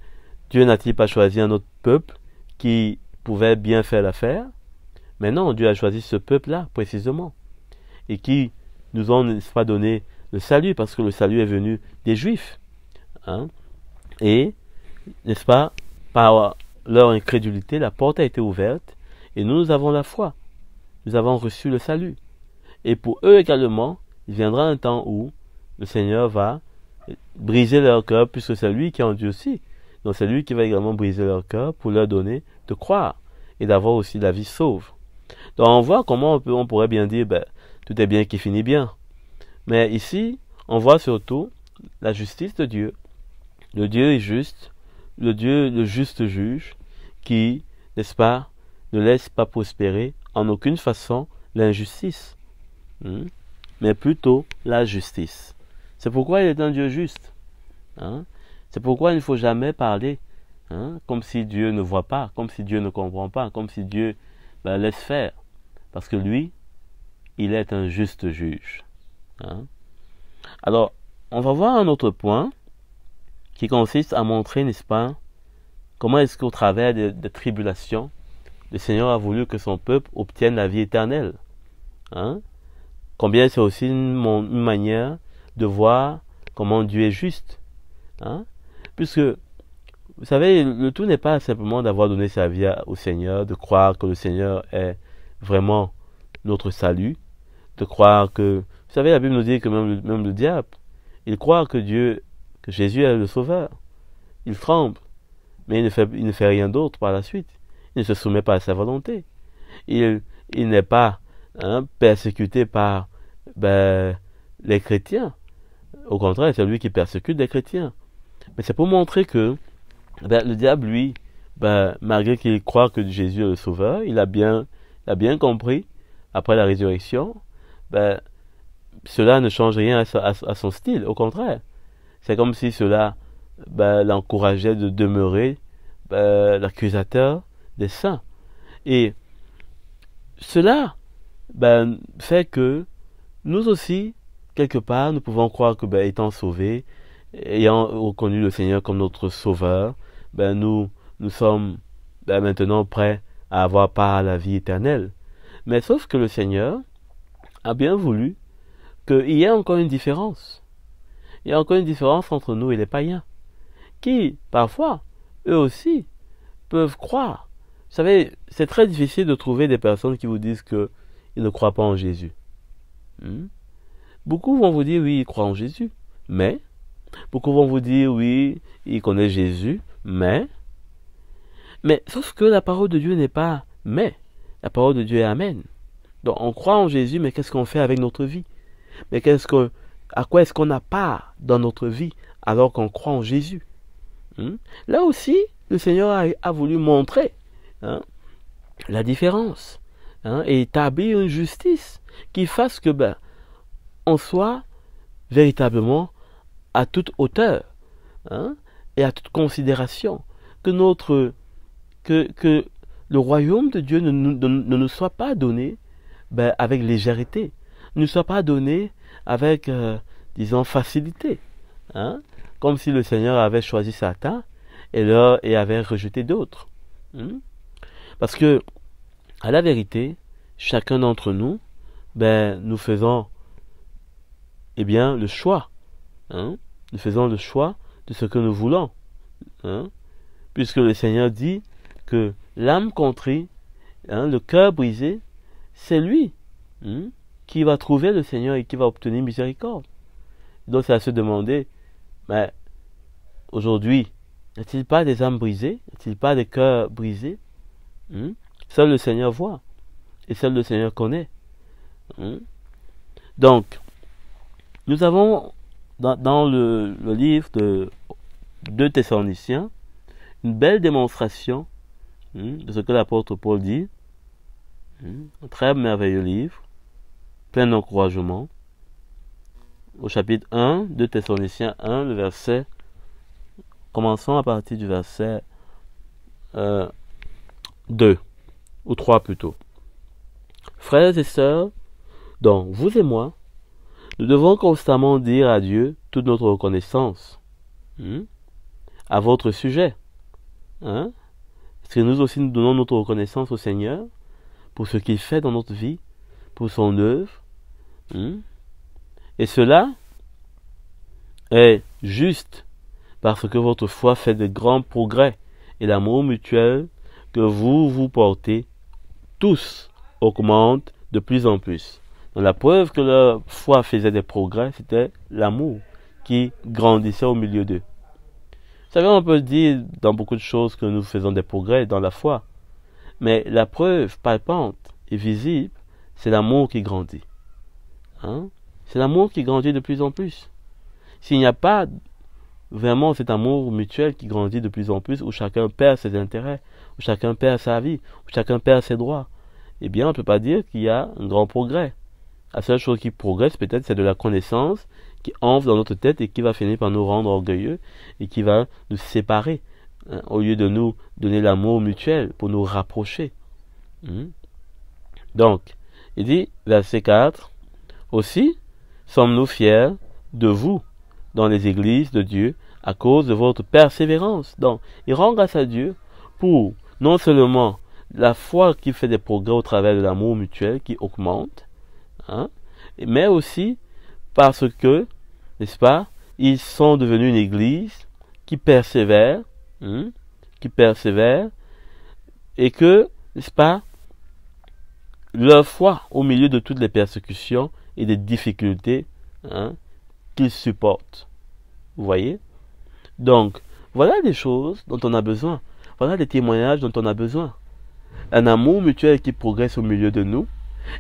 Dieu n'a-t-il pas choisi un autre peuple qui pouvait bien faire l'affaire? Mais non, Dieu a choisi ce peuple-là, précisément, et qui nous ont, n'est-ce pas, donné le salut, parce que le salut est venu des Juifs. Hein? Et, n'est-ce pas, par leur incrédulité, la porte a été ouverte, et nous avons la foi. Nous avons reçu le salut. Et pour eux également, il viendra un temps où le Seigneur va briser leur cœur, puisque c'est lui qui en Dieu aussi. Donc c'est lui qui va également briser leur cœur pour leur donner de croire et d'avoir aussi la vie sauve. Donc on voit comment on pourrait bien dire, tout est bien qui finit bien. Mais ici, on voit surtout la justice de Dieu. Le Dieu est juste, le juste juge, qui, n'est-ce pas, ne laisse pas prospérer en aucune façon l'injustice, mais plutôt la justice. C'est pourquoi il est un Dieu juste. Hein? C'est pourquoi il ne faut jamais parler comme si Dieu ne voit pas, comme si Dieu ne comprend pas, comme si Dieu laisse faire. Parce que lui, il est un juste juge. Hein? Alors, on va voir un autre point qui consiste à montrer, n'est-ce pas, comment est-ce qu'au travers des tribulations, le Seigneur a voulu que son peuple obtienne la vie éternelle. Hein? Combien c'est aussi une manière de voir comment Dieu est juste. Hein? Puisque, vous savez, le tout n'est pas simplement d'avoir donné sa vie au Seigneur, de croire que le Seigneur est vraiment notre salut, de croire que... Vous savez, la Bible nous dit que même le diable, Il croit que Jésus est le Sauveur. Il tremble, mais il ne fait rien d'autre par la suite. Il ne se soumet pas à sa volonté. Il n'est pas persécuté par les chrétiens. Au contraire, c'est lui qui persécute les chrétiens. Mais c'est pour montrer que le diable, lui, malgré qu'il croit que Jésus est le Sauveur, il a bien compris, après la résurrection, cela ne change rien à son style. Au contraire, c'est comme si cela l'encourageait de demeurer l'accusateur des saints. Et cela fait que nous aussi, quelque part, nous pouvons croire que étant sauvés, ayant reconnu le Seigneur comme notre Sauveur, nous sommes maintenant prêts à avoir part à la vie éternelle. Mais sauf que le Seigneur a bien voulu qu'il y ait encore une différence. Il y a encore une différence entre nous et les païens, qui, parfois, eux aussi, peuvent croire. Vous savez, c'est très difficile de trouver des personnes qui vous disent qu'ils ne croient pas en Jésus. Beaucoup vont vous dire, oui, ils croient en Jésus, mais beaucoup vont vous dire, oui, ils connaissent Jésus, mais sauf que la parole de Dieu n'est pas mais. La parole de Dieu est amen. Donc, on croit en Jésus, mais qu'est-ce qu'on fait avec notre vie? Mais à quoi est-ce qu'on a part dans notre vie alors qu'on croit en Jésus? Là aussi, le Seigneur a voulu montrer la différence et établir une justice qui fasse que on soit véritablement à toute hauteur et à toute considération, que le royaume de Dieu ne nous soit pas donné avec légèreté, ne soit pas donné avec, disons, facilité, comme si le Seigneur avait choisi Satan et avait rejeté d'autres. Parce que, à la vérité, chacun d'entre nous, nous faisons le choix. Nous faisons le choix de ce que nous voulons. Puisque le Seigneur dit que l'âme contrite, le cœur brisé, c'est lui qui va trouver le Seigneur et qui va obtenir miséricorde. Donc c'est à se demander, aujourd'hui, n'y a-t-il pas des âmes brisées? N'y a-t-il pas des cœurs brisés? Seul le Seigneur voit. Et seul le Seigneur connaît. Donc, nous avons dans le livre de 2 Thessaloniciens une belle démonstration de ce que l'apôtre Paul dit. Un très merveilleux livre, plein d'encouragement. Au chapitre 1, 2 Thessaloniciens 1, le verset, commençons à partir du verset 2, ou 3 plutôt. Frères et sœurs, donc vous et moi, nous devons constamment dire à Dieu toute notre reconnaissance à votre sujet. Parce que nous aussi nous donnons notre reconnaissance au Seigneur pour ce qu'il fait dans notre vie, pour son œuvre. Et cela est juste parce que votre foi fait de grands progrès et l'amour mutuel que vous portez tous augmente de plus en plus. Donc la preuve que leur foi faisait des progrès, c'était l'amour qui grandissait au milieu d'eux. Vous savez, on peut dire dans beaucoup de choses que nous faisons des progrès dans la foi. Mais la preuve palpante et visible, c'est l'amour qui grandit. C'est l'amour qui grandit de plus en plus. S'il n'y a pas vraiment cet amour mutuel qui grandit de plus en plus, où chacun perd ses intérêts, où chacun perd sa vie, où chacun perd ses droits, eh bien, on ne peut pas dire qu'il y a un grand progrès. La seule chose qui progresse, peut-être, c'est de la connaissance qui enfle dans notre tête et qui va finir par nous rendre orgueilleux et qui va nous séparer, au lieu de nous donner l'amour mutuel pour nous rapprocher. Donc, il dit, verset 4, aussi sommes-nous fiers de vous dans les églises de Dieu à cause de votre persévérance. Donc, il rend grâce à Dieu pour non seulement la foi qui fait des progrès au travers de l'amour mutuel qui augmente, mais aussi parce que, n'est-ce pas, ils sont devenus une église qui persévère, et que, n'est-ce pas, leur foi au milieu de toutes les persécutions et des difficultés qu'il supporte. Vous voyez? Donc, voilà des choses dont on a besoin. Voilà des témoignages dont on a besoin. Un amour mutuel qui progresse au milieu de nous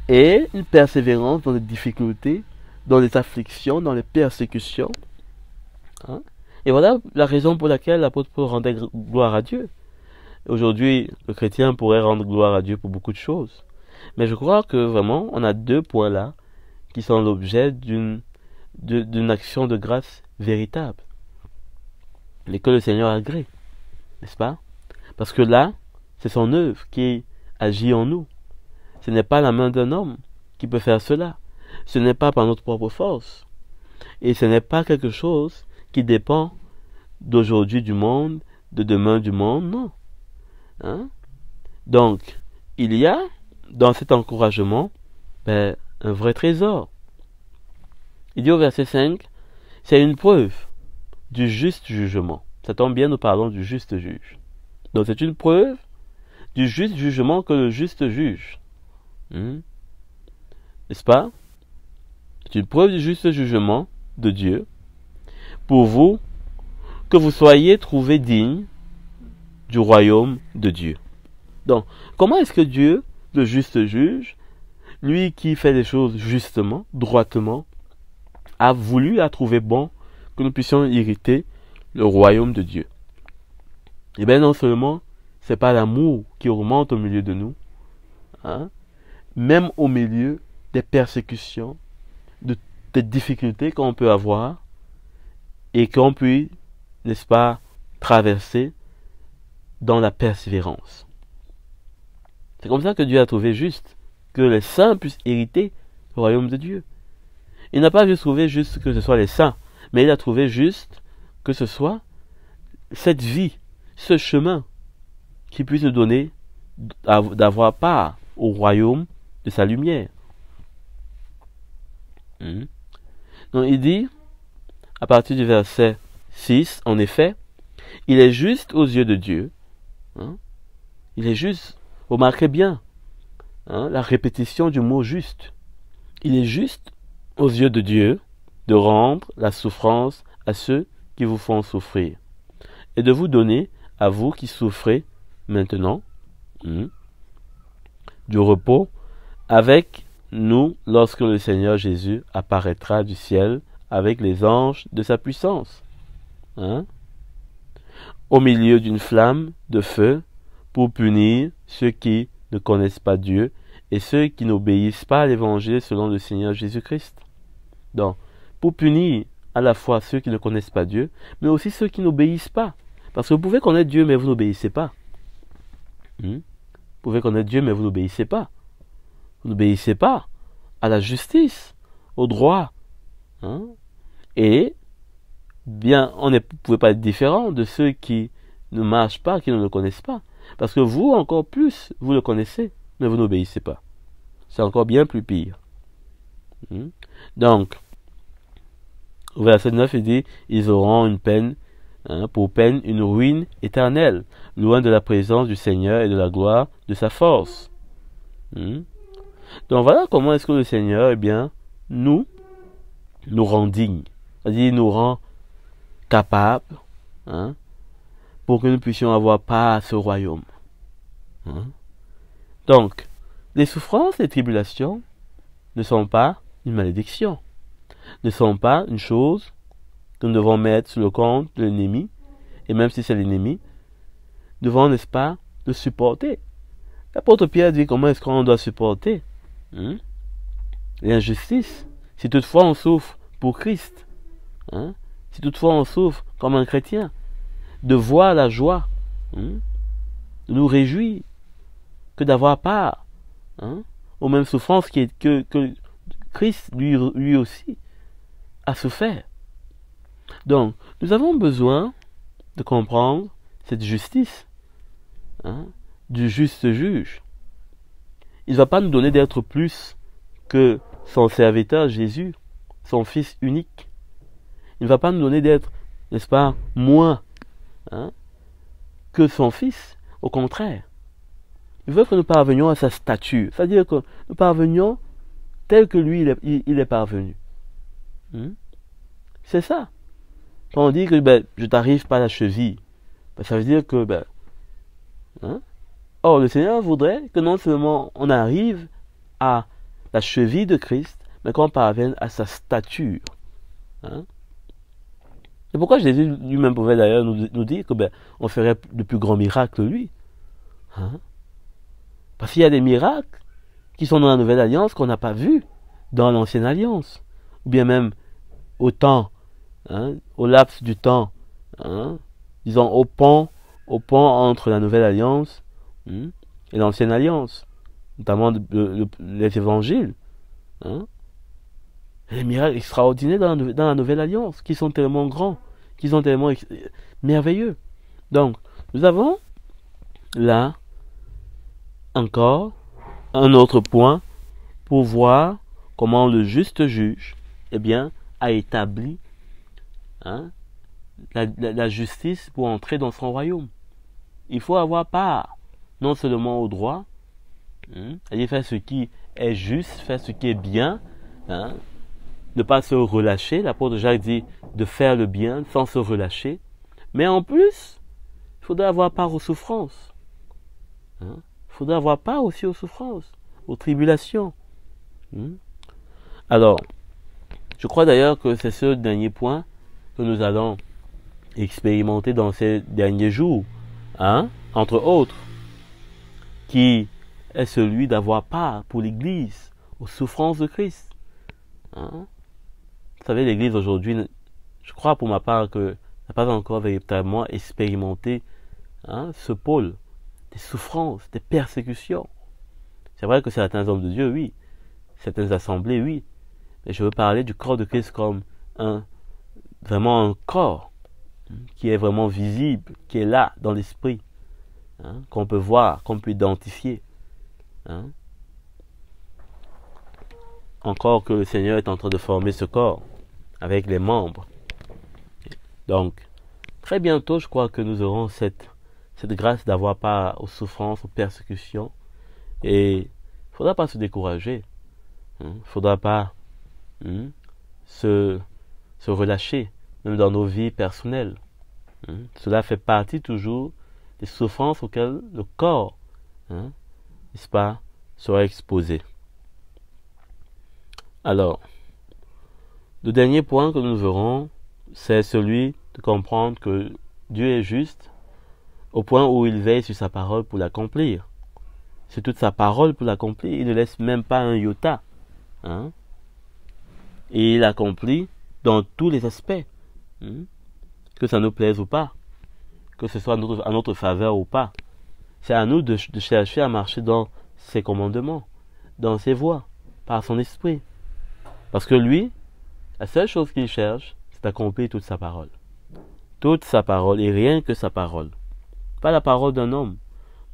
et une persévérance dans les difficultés, dans les afflictions, dans les persécutions. Hein? Et voilà la raison pour laquelle l'apôtre Paul rendait gloire à Dieu. Aujourd'hui, le chrétien pourrait rendre gloire à Dieu pour beaucoup de choses. Mais je crois que vraiment, on a deux points là qui sont l'objet d'une action de grâce véritable. Et que le Seigneur agrée, n'est-ce pas? Parce que là, c'est son œuvre qui agit en nous. Ce n'est pas la main d'un homme qui peut faire cela. Ce n'est pas par notre propre force. Et ce n'est pas quelque chose qui dépend d'aujourd'hui du monde, de demain du monde, non. Hein? Donc, il y a dans cet encouragement un vrai trésor. Il dit au verset 5, c'est une preuve du juste jugement. Ça tombe bien, nous parlons du juste juge. Donc c'est une preuve du juste jugement que le juste juge. N'est-ce pas? C'est une preuve du juste jugement de Dieu pour vous, que vous soyez trouvés dignes du royaume de Dieu. Donc, comment est-ce que Dieu, le juste juge, lui qui fait les choses justement, droitement, a trouvé bon que nous puissions hériter le royaume de Dieu? Eh bien, non seulement, c'est pas l'amour qui augmente au milieu de nous, hein, même au milieu des persécutions, des difficultés qu'on peut avoir et qu'on peut, n'est-ce pas, traverser dans la persévérance. C'est comme ça que Dieu a trouvé juste que les saints puissent hériter le royaume de Dieu. Il n'a pas juste trouvé juste que ce soit les saints, mais il a trouvé juste que ce soit cette vie, ce chemin qui puisse nous donner d'avoir part au royaume de sa lumière. Donc il dit, à partir du verset 6, en effet, il est juste aux yeux de Dieu. Il est juste, remarquez bien la répétition du mot juste. Il est juste aux yeux de Dieu de rendre la souffrance à ceux qui vous font souffrir et de vous donner à vous qui souffrez maintenant du repos avec nous lorsque le Seigneur Jésus apparaîtra du ciel avec les anges de sa puissance, au milieu d'une flamme de feu pour punir ceux qui ne connaissent pas Dieu et ceux qui n'obéissent pas à l'évangile selon le Seigneur Jésus-Christ. Donc, pour punir à la fois ceux qui ne connaissent pas Dieu, mais aussi ceux qui n'obéissent pas. Parce que vous pouvez connaître Dieu, mais vous n'obéissez pas. Vous pouvez connaître Dieu, mais vous n'obéissez pas. Vous n'obéissez pas à la justice, au droit. Et, bien, on ne pouvez pas être différent de ceux qui ne marchent pas, qui ne le connaissent pas. Parce que vous, encore plus, vous le connaissez, mais vous n'obéissez pas. C'est encore bien plus pire. Donc, au verset 9, il dit, ils auront une peine, pour peine une ruine éternelle, loin de la présence du Seigneur et de la gloire de sa force. Donc voilà comment est-ce que le Seigneur, nous rend dignes. C'est-à-dire, il nous rend capables, pour que nous puissions avoir part à ce royaume. Donc, les souffrances et les tribulations ne sont pas une malédiction, ne sont pas une chose que nous devons mettre sous le compte de l'ennemi, et même si c'est l'ennemi, nous devons, n'est-ce pas, le supporter. L'apôtre Pierre dit comment est-ce qu'on doit supporter l'injustice, si toutefois on souffre pour Christ, si toutefois on souffre comme un chrétien, de voir la joie, de nous réjouir, que d'avoir part aux mêmes souffrances que Christ lui aussi a souffert. Donc, nous avons besoin de comprendre cette justice du juste juge. Il ne va pas nous donner d'être plus que son serviteur Jésus, son Fils unique. Il ne va pas nous donner d'être, n'est-ce pas, moins que son Fils. Au contraire, il veut que nous parvenions à sa stature, c'est-à-dire que nous parvenions tel que lui il est parvenu. C'est ça. Quand on dit que je t'arrive pas à la cheville, ça veut dire que hein? Or, le Seigneur voudrait que non seulement on arrive à la cheville de Christ, mais qu'on parvienne à sa stature. Hein? Et pourquoi Jésus lui-même pouvait d'ailleurs nous dire que on ferait de plus grands miracles lui. Hein? Parce qu'il y a des miracles qui sont dans la nouvelle alliance qu'on n'a pas vus dans l'ancienne alliance. Ou bien même au temps, hein, au laps du temps, hein, disons au pont entre la nouvelle alliance et l'ancienne alliance, notamment les évangiles. Hein. Les miracles extraordinaires dans la nouvelle alliance, qui sont tellement grands, qui sont tellement merveilleux. Donc, nous avons là encore un autre point pour voir comment le juste juge a établi la justice pour entrer dans son royaume. Il faut avoir part non seulement au droit, c'est-à-dire faire ce qui est juste, faire ce qui est bien, ne pas se relâcher. L'apôtre Jacques dit de faire le bien sans se relâcher, mais en plus, il faudrait avoir part aux souffrances. Il faudrait avoir part aussi aux souffrances, aux tribulations. Alors, je crois d'ailleurs que c'est ce dernier point que nous allons expérimenter dans ces derniers jours, entre autres, qui est celui d'avoir part pour l'Église aux souffrances de Christ. Vous savez, l'Église aujourd'hui, je crois pour ma part que n'a pas encore véritablement expérimenté ce pôle des souffrances, des persécutions. C'est vrai que certains hommes de Dieu, oui, certaines assemblées, oui, mais je veux parler du corps de Christ comme vraiment un corps qui est vraiment visible, qui est là dans l'esprit, qu'on peut voir, qu'on peut identifier. Encore que le Seigneur est en train de former ce corps avec les membres. Donc, très bientôt, je crois que nous aurons cette grâce d'avoir part aux souffrances, aux persécutions. Et il ne faudra pas se décourager. Il ne faudra pas se relâcher, même dans nos vies personnelles. Cela fait partie toujours des souffrances auxquelles le corps, n'est-ce pas, sera exposé. Alors, le dernier point que nous verrons, c'est celui de comprendre que Dieu est juste au point où il veille sur sa parole pour l'accomplir. C'est toute sa parole pour l'accomplir. Il ne laisse même pas un iota. Et il accomplit dans tous les aspects. Que ça nous plaise ou pas. Que ce soit à notre faveur ou pas. C'est à nous de chercher à marcher dans ses commandements, dans ses voies, par son esprit. Parce que lui, la seule chose qu'il cherche, c'est d'accomplir toute sa parole. Toute sa parole et rien que sa parole. Pas la parole d'un homme,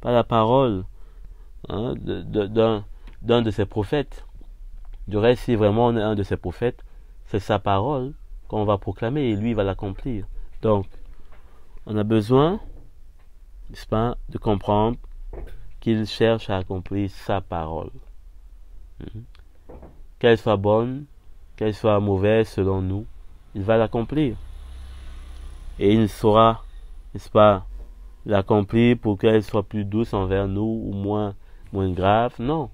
pas la parole d'un de ses prophètes. Du reste, si vraiment on est un de ses prophètes, c'est sa parole qu'on va proclamer et lui va l'accomplir. Donc, on a besoin, n'est-ce pas, de comprendre qu'il cherche à accomplir sa parole. Qu'elle soit bonne, qu'elle soit mauvaise selon nous, il va l'accomplir. Et il ne saura, n'est-ce pas, l'accomplir pour qu'elle soit plus douce envers nous ou moins grave. Non,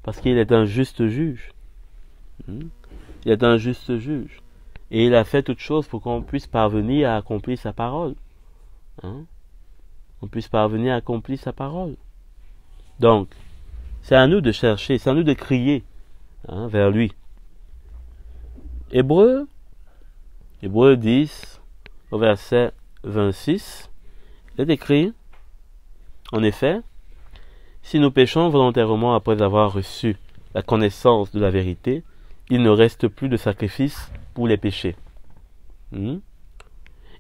parce qu'il est un juste juge. Il est un juste juge. Et il a fait toutes choses pour qu'on puisse parvenir à accomplir sa parole. On puisse parvenir à accomplir sa parole. Donc, c'est à nous de chercher, c'est à nous de crier vers lui. Hébreux 10, au verset 26, il est écrit, en effet, si nous péchons volontairement après avoir reçu la connaissance de la vérité, il ne reste plus de sacrifice pour les péchés. Il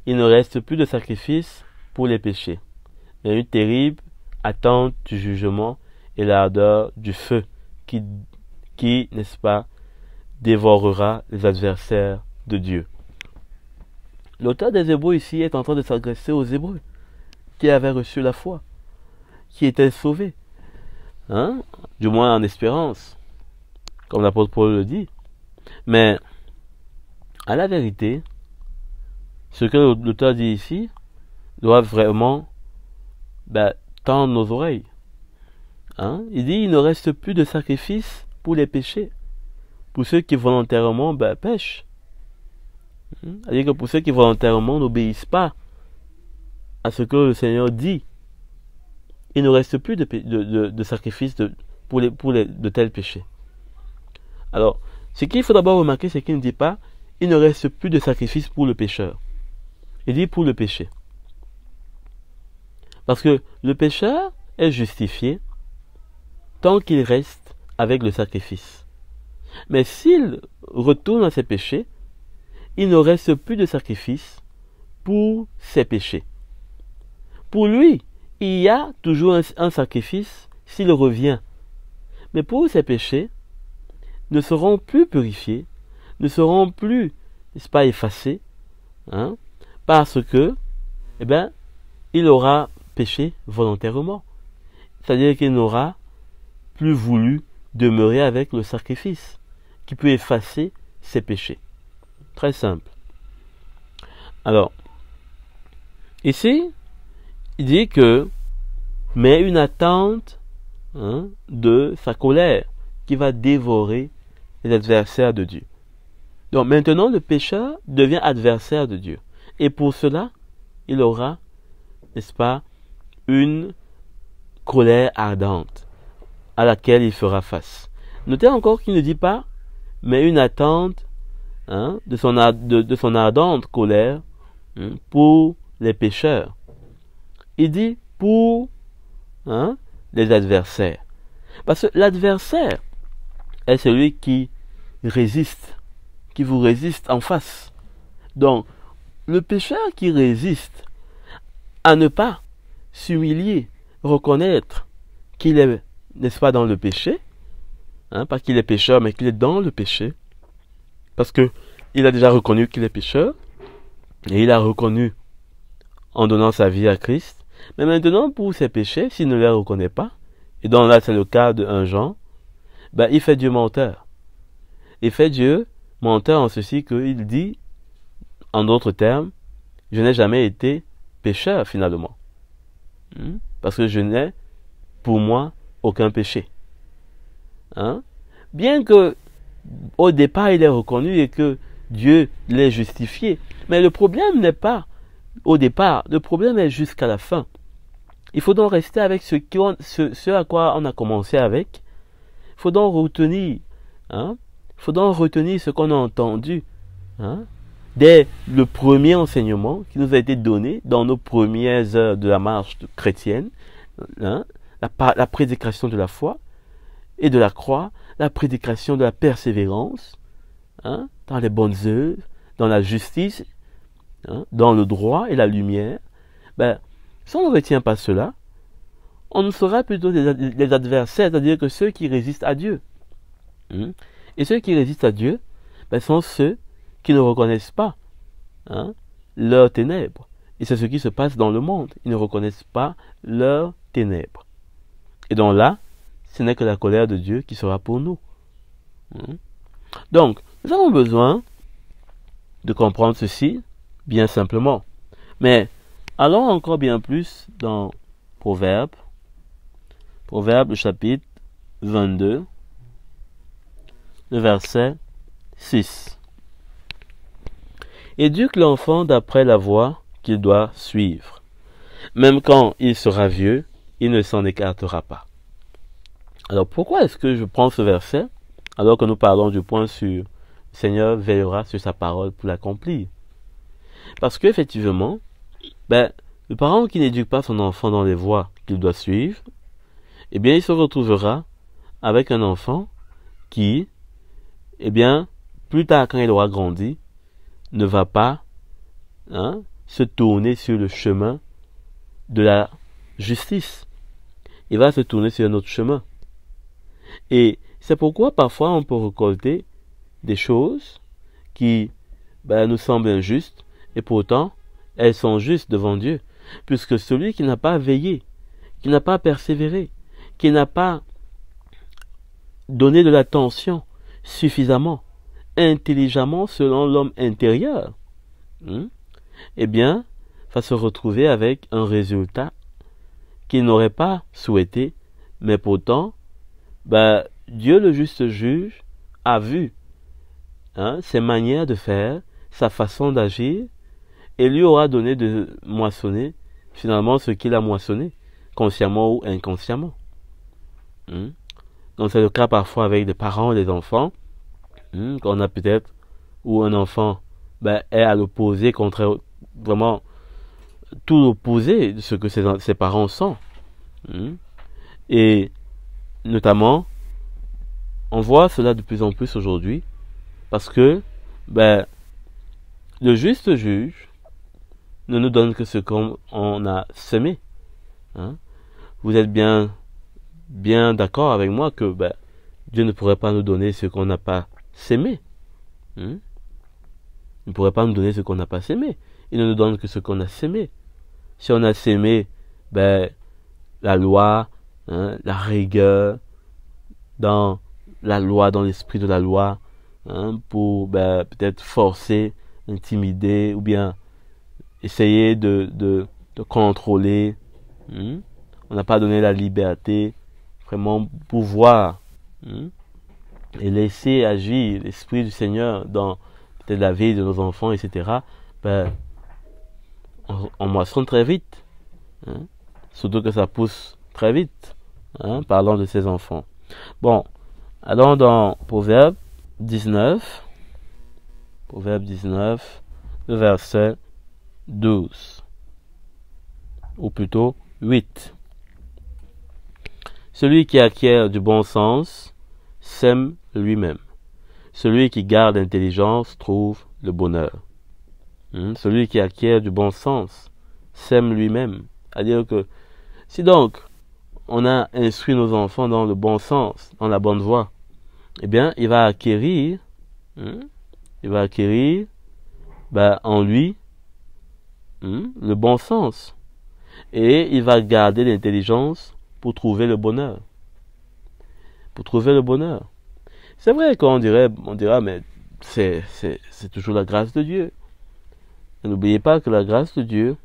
ne reste plus de sacrifice pour les péchés. Il y a une terrible attente du jugement et l'ardeur du feu qui, n'est-ce pas, dévorera les adversaires de Dieu. L'auteur des Hébreux ici est en train de s'adresser aux Hébreux qui avaient reçu la foi, qui étaient sauvés, du moins en espérance, comme l'apôtre Paul le dit. Mais, à la vérité, ce que l'auteur dit ici doit vraiment tendre nos oreilles. Hein? Il dit, il ne reste plus de sacrifice pour les péchés, pour ceux qui volontairement pêchent. C'est-à-dire que pour ceux qui volontairement n'obéissent pas à ce que le Seigneur dit, il ne reste plus de sacrifice pour de tels péchés. Alors, ce qu'il faut d'abord remarquer, c'est qu'il ne dit pas, il ne reste plus de sacrifice pour le pécheur. Il dit pour le péché. Parce que le pécheur est justifié tant qu'il reste avec le sacrifice. Mais s'il retourne à ses péchés, il ne reste plus de sacrifice pour ses péchés. Pour lui, il y a toujours un sacrifice s'il revient. Mais pour ses péchés, ne seront plus purifiés, ne seront plus, n'est-ce pas, effacés, hein, parce que, il aura péché volontairement. C'est-à-dire qu'il n'aura plus voulu demeurer avec le sacrifice qui peut effacer ses péchés. Très simple. Alors, ici, il dit que, mais une attente de sa colère qui va dévorer les adversaires de Dieu. Donc maintenant, le pécheur devient adversaire de Dieu. Et pour cela, il aura, n'est-ce pas, une colère ardente à laquelle il fera face. Notez encore qu'il ne dit pas, mais une attente de son ardente colère pour les pécheurs. Il dit pour les adversaires. Parce que l'adversaire est celui qui résiste, qui vous résiste en face. Donc, le pécheur qui résiste à ne pas s'humilier, reconnaître qu'il est, n'est-ce pas, dans le péché, pas qu'il est pécheur, mais qu'il est dans le péché, parce que il a déjà reconnu qu'il est pécheur, et il a reconnu en donnant sa vie à Christ. Mais maintenant, pour ses péchés, s'il ne les reconnaît pas, et donc là c'est le cas d'un Jean, il fait Dieu menteur. Il fait Dieu menteur en ceci qu'il dit, en d'autres termes, je n'ai jamais été pécheur finalement. Parce que je n'ai pour moi aucun péché. Bien que au départ il est reconnu et que Dieu l'ait justifié, mais le problème n'est pas au départ, le problème est jusqu'à la fin. Il faut donc rester avec ce à quoi on a commencé avec. Il faut donc retenir, ce qu'on a entendu dès le premier enseignement qui nous a été donné dans nos premières heures de la marche chrétienne, la prédication de la foi et de la croix, la prédication de la persévérance, dans les bonnes œuvres, dans la justice, dans le droit et la lumière. Si on ne retient pas cela, on nous sera plutôt les adversaires, c'est-à-dire que ceux qui résistent à Dieu. Et ceux qui résistent à Dieu sont ceux qui ne reconnaissent pas leurs ténèbres. Et c'est ce qui se passe dans le monde. Ils ne reconnaissent pas leurs ténèbres. Et donc là, ce n'est que la colère de Dieu qui sera pour nous. Donc, nous avons besoin de comprendre ceci bien simplement. Mais allons encore bien plus dans Proverbes chapitre 22, le verset 6. Éduque l'enfant d'après la voie qu'il doit suivre. Même quand il sera vieux, il ne s'en écartera pas. Alors pourquoi est-ce que je prends ce verset alors que nous parlons du point sur le Seigneur veillera sur sa parole pour l'accomplir? Parce qu'effectivement, le parent qui n'éduque pas son enfant dans les voies qu'il doit suivre, il se retrouvera avec un enfant qui, plus tard quand il aura grandi, ne va pas se tourner sur le chemin de la justice. Il va se tourner sur un autre chemin. Et c'est pourquoi parfois on peut récolter des choses qui nous semblent injustes, et pourtant elles sont justes devant Dieu, puisque celui qui n'a pas veillé, qui n'a pas persévéré, qui n'a pas donné de l'attention suffisamment, intelligemment selon l'homme intérieur, eh bien, va se retrouver avec un résultat qu'il n'aurait pas souhaité, mais pourtant, Dieu le juste juge a vu ses manières de faire, sa façon d'agir, et lui aura donné de moissonner finalement ce qu'il a moissonné, consciemment ou inconsciemment. Donc c'est le cas parfois avec des parents et des enfants, qu'on a peut-être, où un enfant est à l'opposé, vraiment tout l'opposé de ce que ses parents sont. Et notamment, on voit cela de plus en plus aujourd'hui, parce que le juste juge ne nous donne que ce qu'on a semé. Vous êtes bien d'accord avec moi que Dieu ne pourrait pas nous donner ce qu'on n'a pas sémé. Il ne pourrait pas nous donner ce qu'on n'a pas sémé. Il ne nous donne que ce qu'on a sémé. Si on a sémé la loi, la rigueur, dans la loi, dans l'esprit de la loi, pour peut-être forcer, intimider, ou bien essayer de contrôler. On n'a pas donné la liberté, vraiment pouvoir et laisser agir l'Esprit du Seigneur dans peut-être la vie de nos enfants, etc. On moissonne très vite. Surtout que ça pousse très vite. Parlant de ces enfants. Bon, allons dans Proverbe 19. Proverbe 19, le verset 12. Ou plutôt 8. Celui qui acquiert du bon sens sème lui-même. Celui qui garde l'intelligence trouve le bonheur. Celui qui acquiert du bon sens sème lui-même. C'est-à-dire que si donc on a instruit nos enfants dans le bon sens, dans la bonne voie, eh bien il va acquérir en lui le bon sens. Et il va garder l'intelligence pour trouver le bonheur. Pour trouver le bonheur. C'est vrai qu'on dira, mais c'est toujours la grâce de Dieu. N'oubliez pas que la grâce de Dieu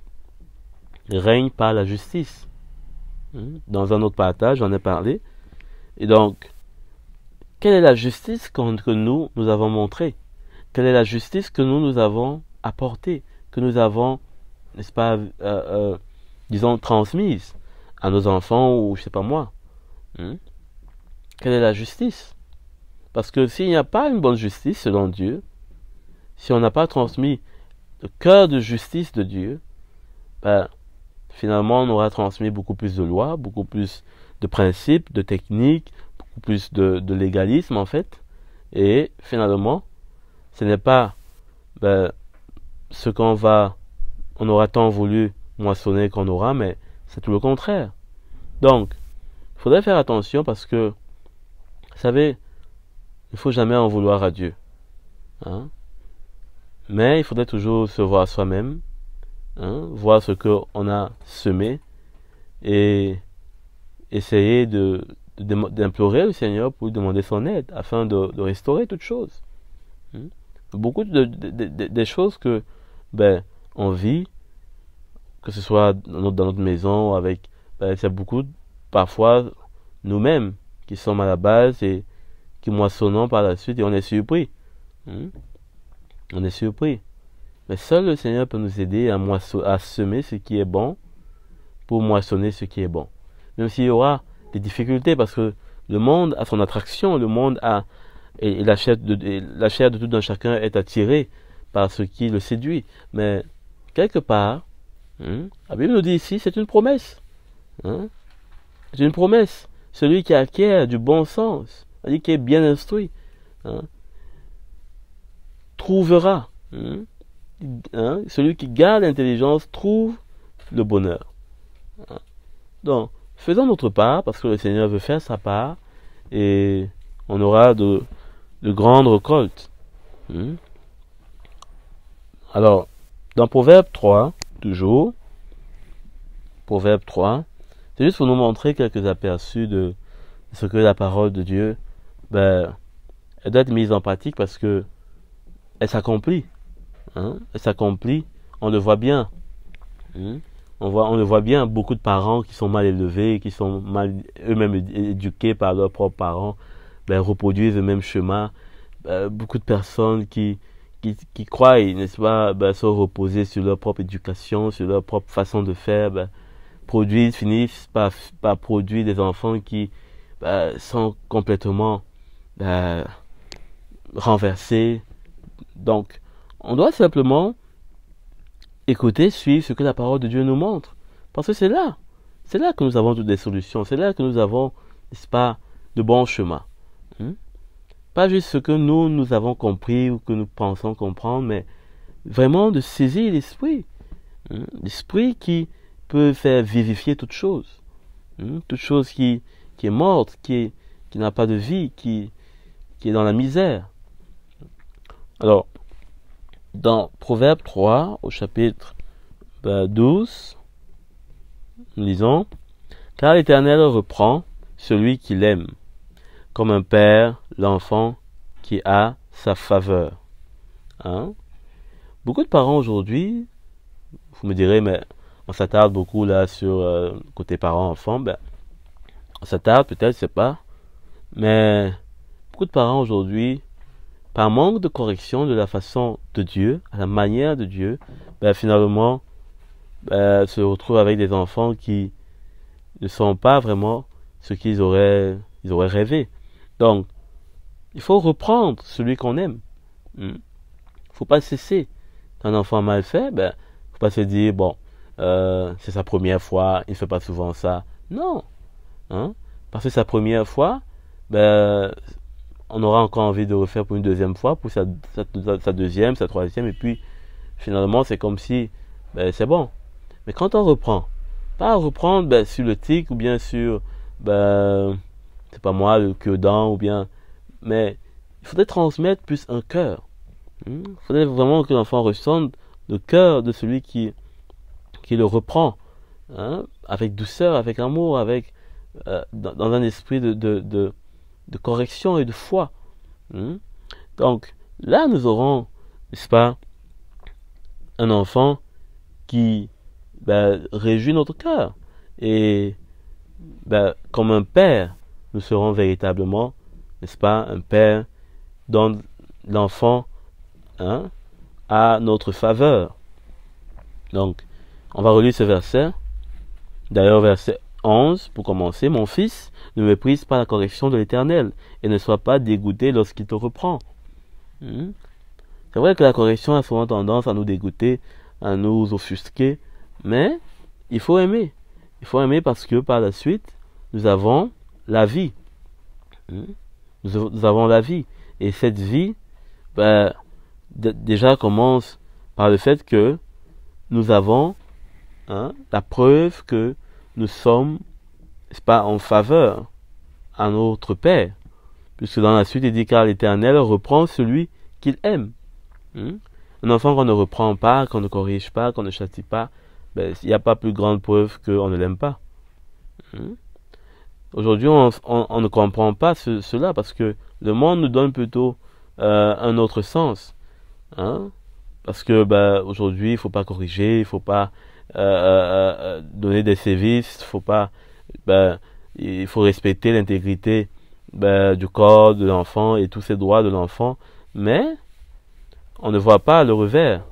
règne par la justice. Dans un autre partage, j'en ai parlé. Et donc, quelle est la justice que nous avons montrée? Quelle est la justice que nous avons apportée? Que nous avons, n'est-ce pas, disons, transmise à nos enfants ou je sais pas moi. Quelle est la justice? Parce que s'il n'y a pas une bonne justice selon Dieu, si on n'a pas transmis le cœur de justice de Dieu, finalement on aura transmis beaucoup plus de lois, beaucoup plus de principes, de techniques, beaucoup plus de légalisme en fait. Et finalement, ce n'est pas ce on aura tant voulu moissonner qu'on aura, mais c'est tout le contraire. Donc, il faudrait faire attention parce que, vous savez, il ne faut jamais en vouloir à Dieu. Mais il faudrait toujours se voir soi-même, voir ce qu'on a semé et essayer d'implorer le Seigneur pour lui demander son aide afin de restaurer toutes choses. Beaucoup des choses que on vit, que ce soit dans notre maison, avec c'est beaucoup parfois nous-mêmes qui sommes à la base et qui moissonnons par la suite et on est surpris. On est surpris. Mais seul le Seigneur peut nous aider à semer ce qui est bon pour moissonner ce qui est bon. Même s'il y aura des difficultés parce que le monde a son attraction, le monde a et la chair de tout un chacun est attirée par ce qui le séduit. Mais quelque part, la Bible nous dit ici, c'est une promesse. C'est une promesse. Celui qui acquiert du bon sens, c'est-à-dire qui est bien instruit, trouvera. Celui qui garde l'intelligence trouve le bonheur. Donc, faisons notre part, parce que le Seigneur veut faire sa part, et on aura de grandes récoltes. Alors, dans Proverbe 3, toujours, Proverbe 3, c'est juste pour nous montrer quelques aperçus de ce que la parole de Dieu, elle doit être mise en pratique parce que elle s'accomplit. Elle s'accomplit on le voit bien. Hmm. On le voit bien, beaucoup de parents qui sont mal élevés, qui sont mal eux-mêmes éduqués par leurs propres parents, ben, reproduisent le même schéma. Beaucoup de personnes qui croient, n'est-ce pas, ben, se reposer sur leur propre éducation, sur leur propre façon de faire, ben, finissent par produire des enfants qui ben, sont complètement ben, renversés. Donc, on doit simplement écouter, suivre ce que la parole de Dieu nous montre. Parce que c'est là que nous avons toutes les solutions. C'est là que nous avons, n'est-ce pas, de bons chemins. Pas juste ce que nous avons compris ou que nous pensons comprendre, mais vraiment de saisir l'esprit. L'esprit qui peut faire vivifier toute chose. Toute chose qui est morte, qui n'a pas de vie, qui est dans la misère. Alors, dans Proverbe 3, au chapitre 12, nous lisons, « Car l'Éternel reprend celui qui l'aime, comme un père l'enfant qui a sa faveur. » Beaucoup de parents aujourd'hui, vous me direz, mais on s'attarde beaucoup là sur côté parents-enfants, on s'attarde peut-être, je sais pas, mais beaucoup de parents aujourd'hui, par manque de correction de la façon de Dieu, à la manière de Dieu, finalement, se retrouvent avec des enfants qui ne sont pas vraiment ce qu'ils auraient rêvé. Donc, il faut reprendre celui qu'on aime. Il faut pas cesser. Un enfant mal fait, faut pas se dire, bon, c'est sa première fois, il ne fait pas souvent ça. Non. Parce que sa première fois, on aura encore envie de refaire pour une deuxième fois, pour sa deuxième, sa troisième, et puis finalement c'est comme si c'est bon. Mais quand on reprend, pas reprendre sur le tic ou bien sur, c'est pas moi, le cure-dent ou bien, mais il faudrait transmettre plus un cœur. Il faudrait vraiment que l'enfant ressente le cœur de celui qui le reprend, avec douceur, avec amour, avec dans un esprit de correction et de foi. Donc, là, nous aurons, n'est-ce pas, un enfant qui réjouit notre cœur. Et comme un père, nous serons véritablement, n'est-ce pas, un père dont l'enfant a notre faveur. Donc, on va relire ce verset. D'ailleurs, verset 11, pour commencer. « Mon fils, ne méprise pas la correction de l'Éternel, et ne sois pas dégoûté lorsqu'il te reprend. » C'est vrai que la correction a souvent tendance à nous dégoûter, à nous offusquer, mais il faut aimer. Il faut aimer parce que par la suite, nous avons la vie. Nous avons la vie. Et cette vie, déjà commence par le fait que nous avons la preuve que nous sommes, n'est-ce pas, en faveur à notre Père. Puisque dans la suite, il dit, car l'Éternel reprend celui qu'il aime. Un enfant qu'on ne reprend pas, qu'on ne corrige pas, qu'on ne châtie pas, il n'y a pas plus grande preuve qu'on ne l'aime pas. Aujourd'hui, on ne comprend pas cela parce que le monde nous donne plutôt un autre sens. Parce que aujourd'hui, il ne faut pas corriger, il ne faut pas donner des sévices, il faut respecter l'intégrité du corps de l'enfant et tous ses droits de l'enfant, mais on ne voit pas le revers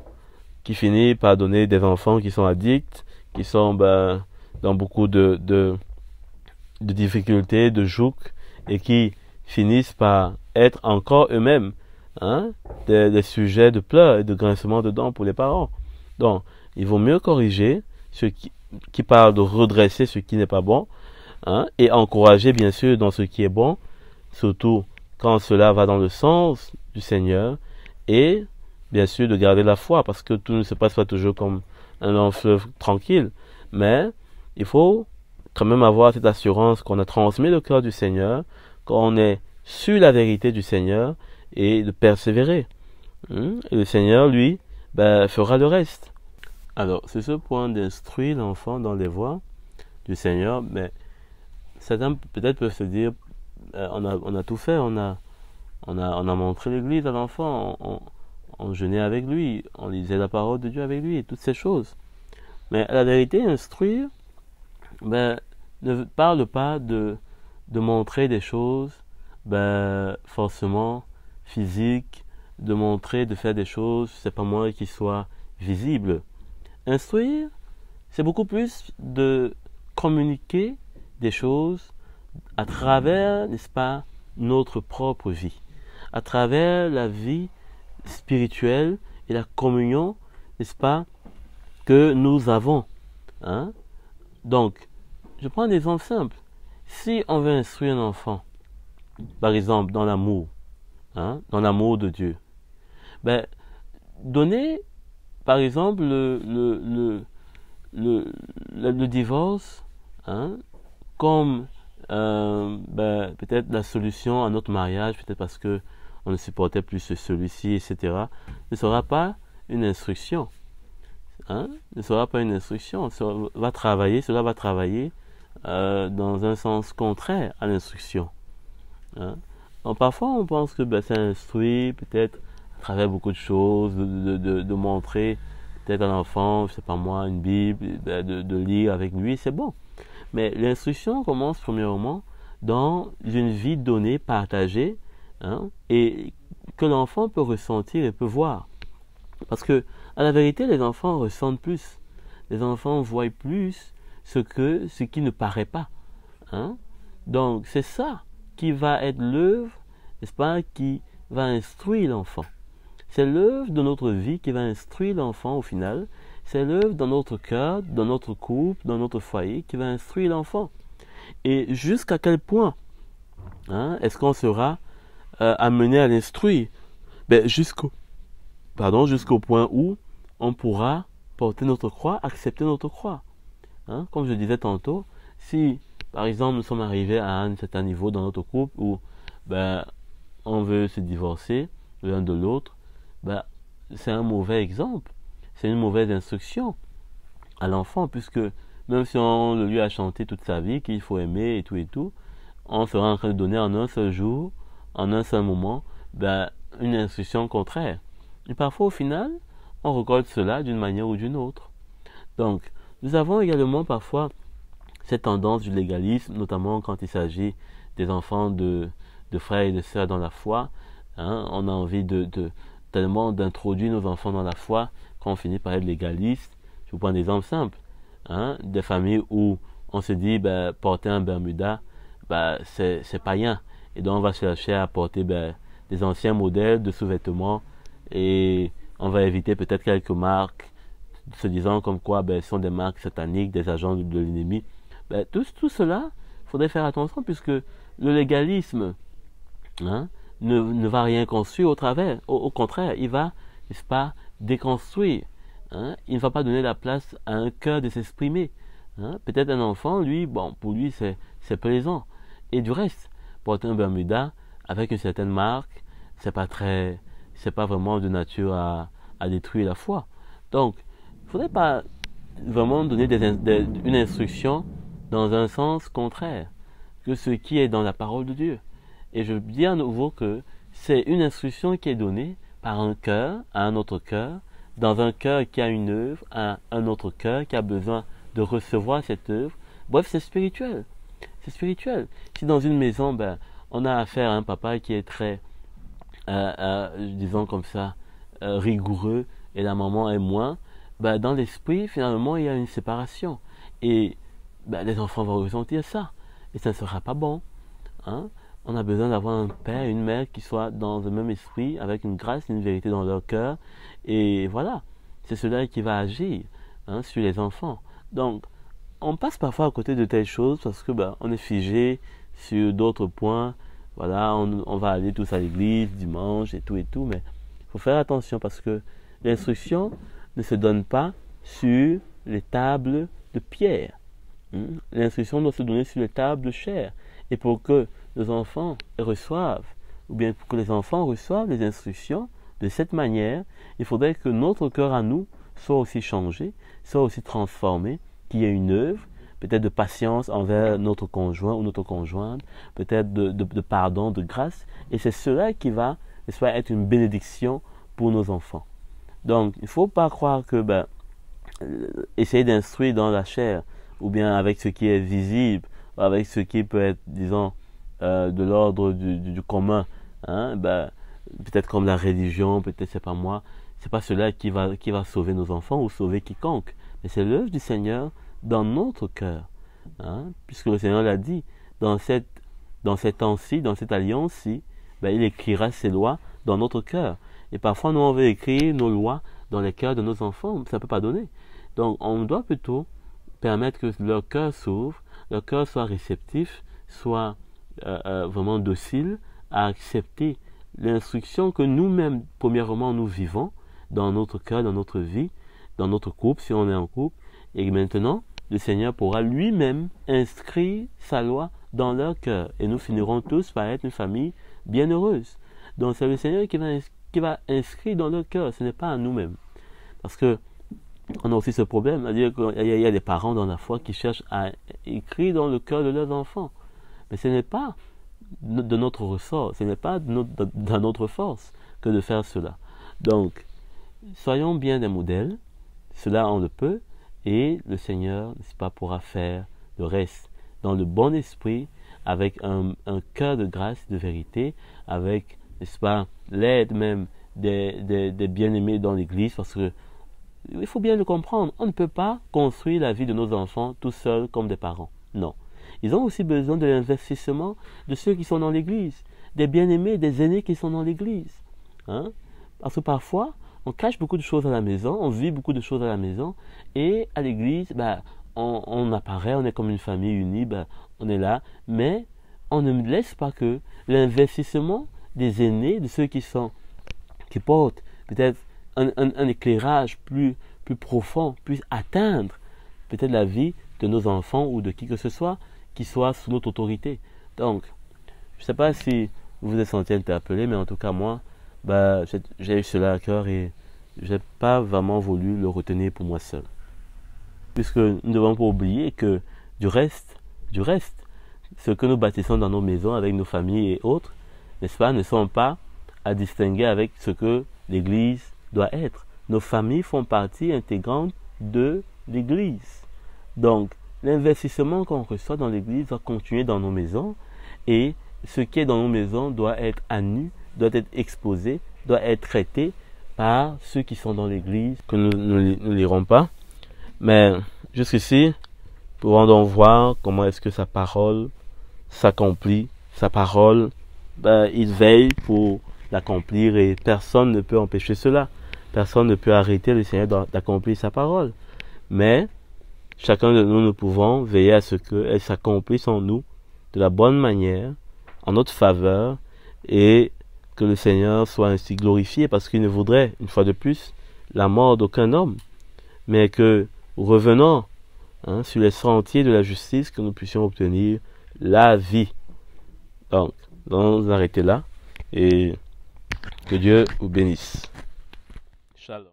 qui finit par donner des enfants qui sont addicts, qui sont dans beaucoup de difficultés, de joug, et qui finissent par être encore eux-mêmes des sujets de pleurs et de grincements de dents pour les parents. Donc, il vaut mieux corriger ce qui parle de redresser ce qui n'est pas bon, et encourager bien sûr dans ce qui est bon, surtout quand cela va dans le sens du Seigneur, et bien sûr de garder la foi, parce que tout ne se passe pas toujours comme un long fleuve tranquille, mais il faut quand même avoir cette assurance qu'on a transmis le cœur du Seigneur, qu'on est sur la vérité du Seigneur, et de persévérer. Et le Seigneur, lui, fera le reste. Alors, c'est ce point d'instruire l'enfant dans les voies du Seigneur, mais certains peut-être peuvent se dire, on a tout fait, on a montré l'église à l'enfant, on jeûnait avec lui, on lisait la parole de Dieu avec lui, et toutes ces choses. Mais la vérité, instruire, ne parle pas de montrer des choses forcément physiques, de montrer, de faire des choses, c'est pas moi qui soient visibles. Instruire, c'est beaucoup plus de communiquer des choses à travers, n'est-ce pas, notre propre vie, à travers la vie spirituelle et la communion, n'est-ce pas, que nous avons. Hein? Donc, je prends un exemple simple. Si on veut instruire un enfant, par exemple, dans l'amour, dans l'amour de Dieu, donner, par exemple, le divorce, comme peut-être la solution à notre mariage, peut-être parce que on ne supportait plus celui-ci, etc., ne sera pas une instruction. Ne sera pas une instruction. Cela va travailler dans un sens contraire à l'instruction. Donc, parfois, on pense que ça instruit peut-être à travers beaucoup de choses, de montrer peut-être à l'enfant, je sais pas moi, une Bible, de lire avec lui, c'est bon. Mais l'instruction commence premièrement dans une vie donnée, partagée, et que l'enfant peut ressentir et peut voir. Parce que, à la vérité, les enfants ressentent plus. Les enfants voient plus ce qui ne paraît pas. Donc, c'est ça qui va être l'œuvre, n'est-ce pas, qui va instruire l'enfant. C'est l'œuvre de notre vie qui va instruire l'enfant au final. C'est l'œuvre dans notre cœur, dans notre couple, dans notre foyer qui va instruire l'enfant. Et jusqu'à quel point est-ce qu'on sera amené à l'instruire? Jusqu'au point où on pourra porter notre croix, accepter notre croix. Comme je disais tantôt, si par exemple nous sommes arrivés à un certain niveau dans notre couple où on veut se divorcer l'un de l'autre, c'est un mauvais exemple, c'est une mauvaise instruction à l'enfant, puisque même si on lui a chanté toute sa vie qu'il faut aimer et tout, on sera en train de donner en un seul jour, en un seul moment, une instruction contraire. Et parfois au final, on récolte cela d'une manière ou d'une autre. Donc, nous avons également parfois cette tendance du légalisme, notamment quand il s'agit des enfants de frères et de sœurs dans la foi. On a envie tellement d'introduire nos enfants dans la foi qu'on finit par être légaliste. Je vous prends des exemples simples. Des familles où on se dit porter un Bermuda, c'est païen. Et donc on va chercher à porter des anciens modèles de sous-vêtements et on va éviter peut-être quelques marques, se disant comme quoi ce sont des marques sataniques, des agents de l'ennemi. Tout cela, il faudrait faire attention puisque le légalisme ne va rien construire au travers. Au contraire, il va, n'est-ce pas, déconstruire. Il ne va pas donner la place à un cœur de s'exprimer. Peut-être un enfant, lui, pour lui, c'est plaisant. Et du reste, porter un Bermuda avec une certaine marque, c'est pas vraiment de nature à détruire la foi. Donc, il ne faudrait pas vraiment donner une instruction dans un sens contraire que ce qui est dans la parole de Dieu. Et je dis à nouveau que c'est une instruction qui est donnée par un cœur à un autre cœur, dans un cœur qui a une œuvre à un autre cœur qui a besoin de recevoir cette œuvre. Bref, c'est spirituel. C'est spirituel. Si dans une maison, on a affaire à un papa qui est très, disons comme ça, rigoureux et la maman est moins, dans l'esprit, finalement, il y a une séparation. Et les enfants vont ressentir ça. Et ça ne sera pas bon. On a besoin d'avoir un père et une mère qui soient dans le même esprit, avec une grâce, une vérité dans leur cœur. Et voilà, c'est cela qui va agir sur les enfants. Donc, on passe parfois à côté de telles choses parce que on est figé sur d'autres points. Voilà, on va aller tous à l'église dimanche et tout, mais il faut faire attention parce que l'instruction ne se donne pas sur les tables de pierre. L'instruction doit se donner sur les tables de chair. Et pour que nos enfants reçoivent, ou bien pour que les enfants reçoivent les instructions de cette manière, il faudrait que notre cœur à nous soit aussi changé, soit aussi transformé, qu'il y ait une œuvre, peut-être de patience envers notre conjoint ou notre conjointe, peut-être de pardon, de grâce. Et c'est cela qui va, n'est-ce pas, être une bénédiction pour nos enfants. Donc, il ne faut pas croire que essayer d'instruire dans la chair, ou bien avec ce qui est visible, ou avec ce qui peut être, disons, de l'ordre du commun, hein, peut-être comme la religion, peut-être c'est pas moi, c'est pas cela qui va sauver nos enfants ou sauver quiconque, mais c'est l'œuvre du Seigneur dans notre cœur, hein, puisque le Seigneur l'a dit, dans cet temps-ci, dans cette alliance-ci, il écrira ses lois dans notre cœur. Et parfois, nous, on veut écrire nos lois dans les cœurs de nos enfants, ça ne peut pas donner. Donc, on doit plutôt permettre que leur cœur s'ouvre, leur cœur soit réceptif, soit vraiment docile à accepter l'instruction que nous-mêmes, premièrement, nous vivons dans notre cœur, dans notre vie, dans notre couple, si on est en couple. Et maintenant, le Seigneur pourra lui-même inscrire sa loi dans leur cœur. Et nous finirons tous par être une famille bienheureuse. Donc, c'est le Seigneur qui va inscrire dans leur cœur, ce n'est pas à nous-mêmes. Parce que on a aussi ce problème, c'est-à-dire qu'il y a des parents dans la foi qui cherchent à écrire dans le cœur de leurs enfants. Mais ce n'est pas de notre ressort, ce n'est pas dans notre force que de faire cela. Donc, soyons bien des modèles, cela on le peut, et le Seigneur, n'est-ce pas, pourra faire le reste dans le bon esprit, avec un cœur de grâce, de vérité, avec, n'est-ce pas, l'aide même des bien-aimés dans l'Église, parce que il faut bien le comprendre, on ne peut pas construire la vie de nos enfants tout seuls comme des parents. Non. Ils ont aussi besoin de l'investissement de ceux qui sont dans l'Église, des bien-aimés, des aînés qui sont dans l'Église. Hein? Parce que parfois, on cache beaucoup de choses à la maison, on vit beaucoup de choses à la maison, et à l'Église, on apparaît, on est comme une famille unie, on est là, mais on ne laisse pas que l'investissement des aînés, de ceux qui portent peut-être un éclairage plus profond, puisse atteindre peut-être la vie de nos enfants ou de qui que ce soit qui soit sous notre autorité. Donc, je ne sais pas si vous vous êtes senti interpellé, mais en tout cas moi, j'ai eu cela à cœur et je n'ai pas vraiment voulu le retenir pour moi seul. Puisque nous ne devons pas oublier que du reste, ce que nous bâtissons dans nos maisons avec nos familles et autres, n'est-ce pas, ne sont pas à distinguer avec ce que l'Église doit être. Nos familles font partie intégrante de l'Église. Donc, l'investissement qu'on reçoit dans l'Église doit continuer dans nos maisons et ce qui est dans nos maisons doit être à nu, doit être exposé, doit être traité par ceux qui sont dans l'Église, que nous ne lirons pas. Mais jusqu'ici, pouvons donc voir comment est-ce que sa parole s'accomplit. Sa parole, il veille pour l'accomplir et personne ne peut empêcher cela. Personne ne peut arrêter le Seigneur d'accomplir sa parole. Mais chacun de nous, nous pouvons veiller à ce qu'elle s'accomplisse en nous de la bonne manière, en notre faveur, et que le Seigneur soit ainsi glorifié, parce qu'il ne voudrait, une fois de plus, la mort d'aucun homme, mais que, revenant sur les sentiers de la justice, que nous puissions obtenir la vie. Donc, nous allons arrêter là, et que Dieu vous bénisse. Shalom.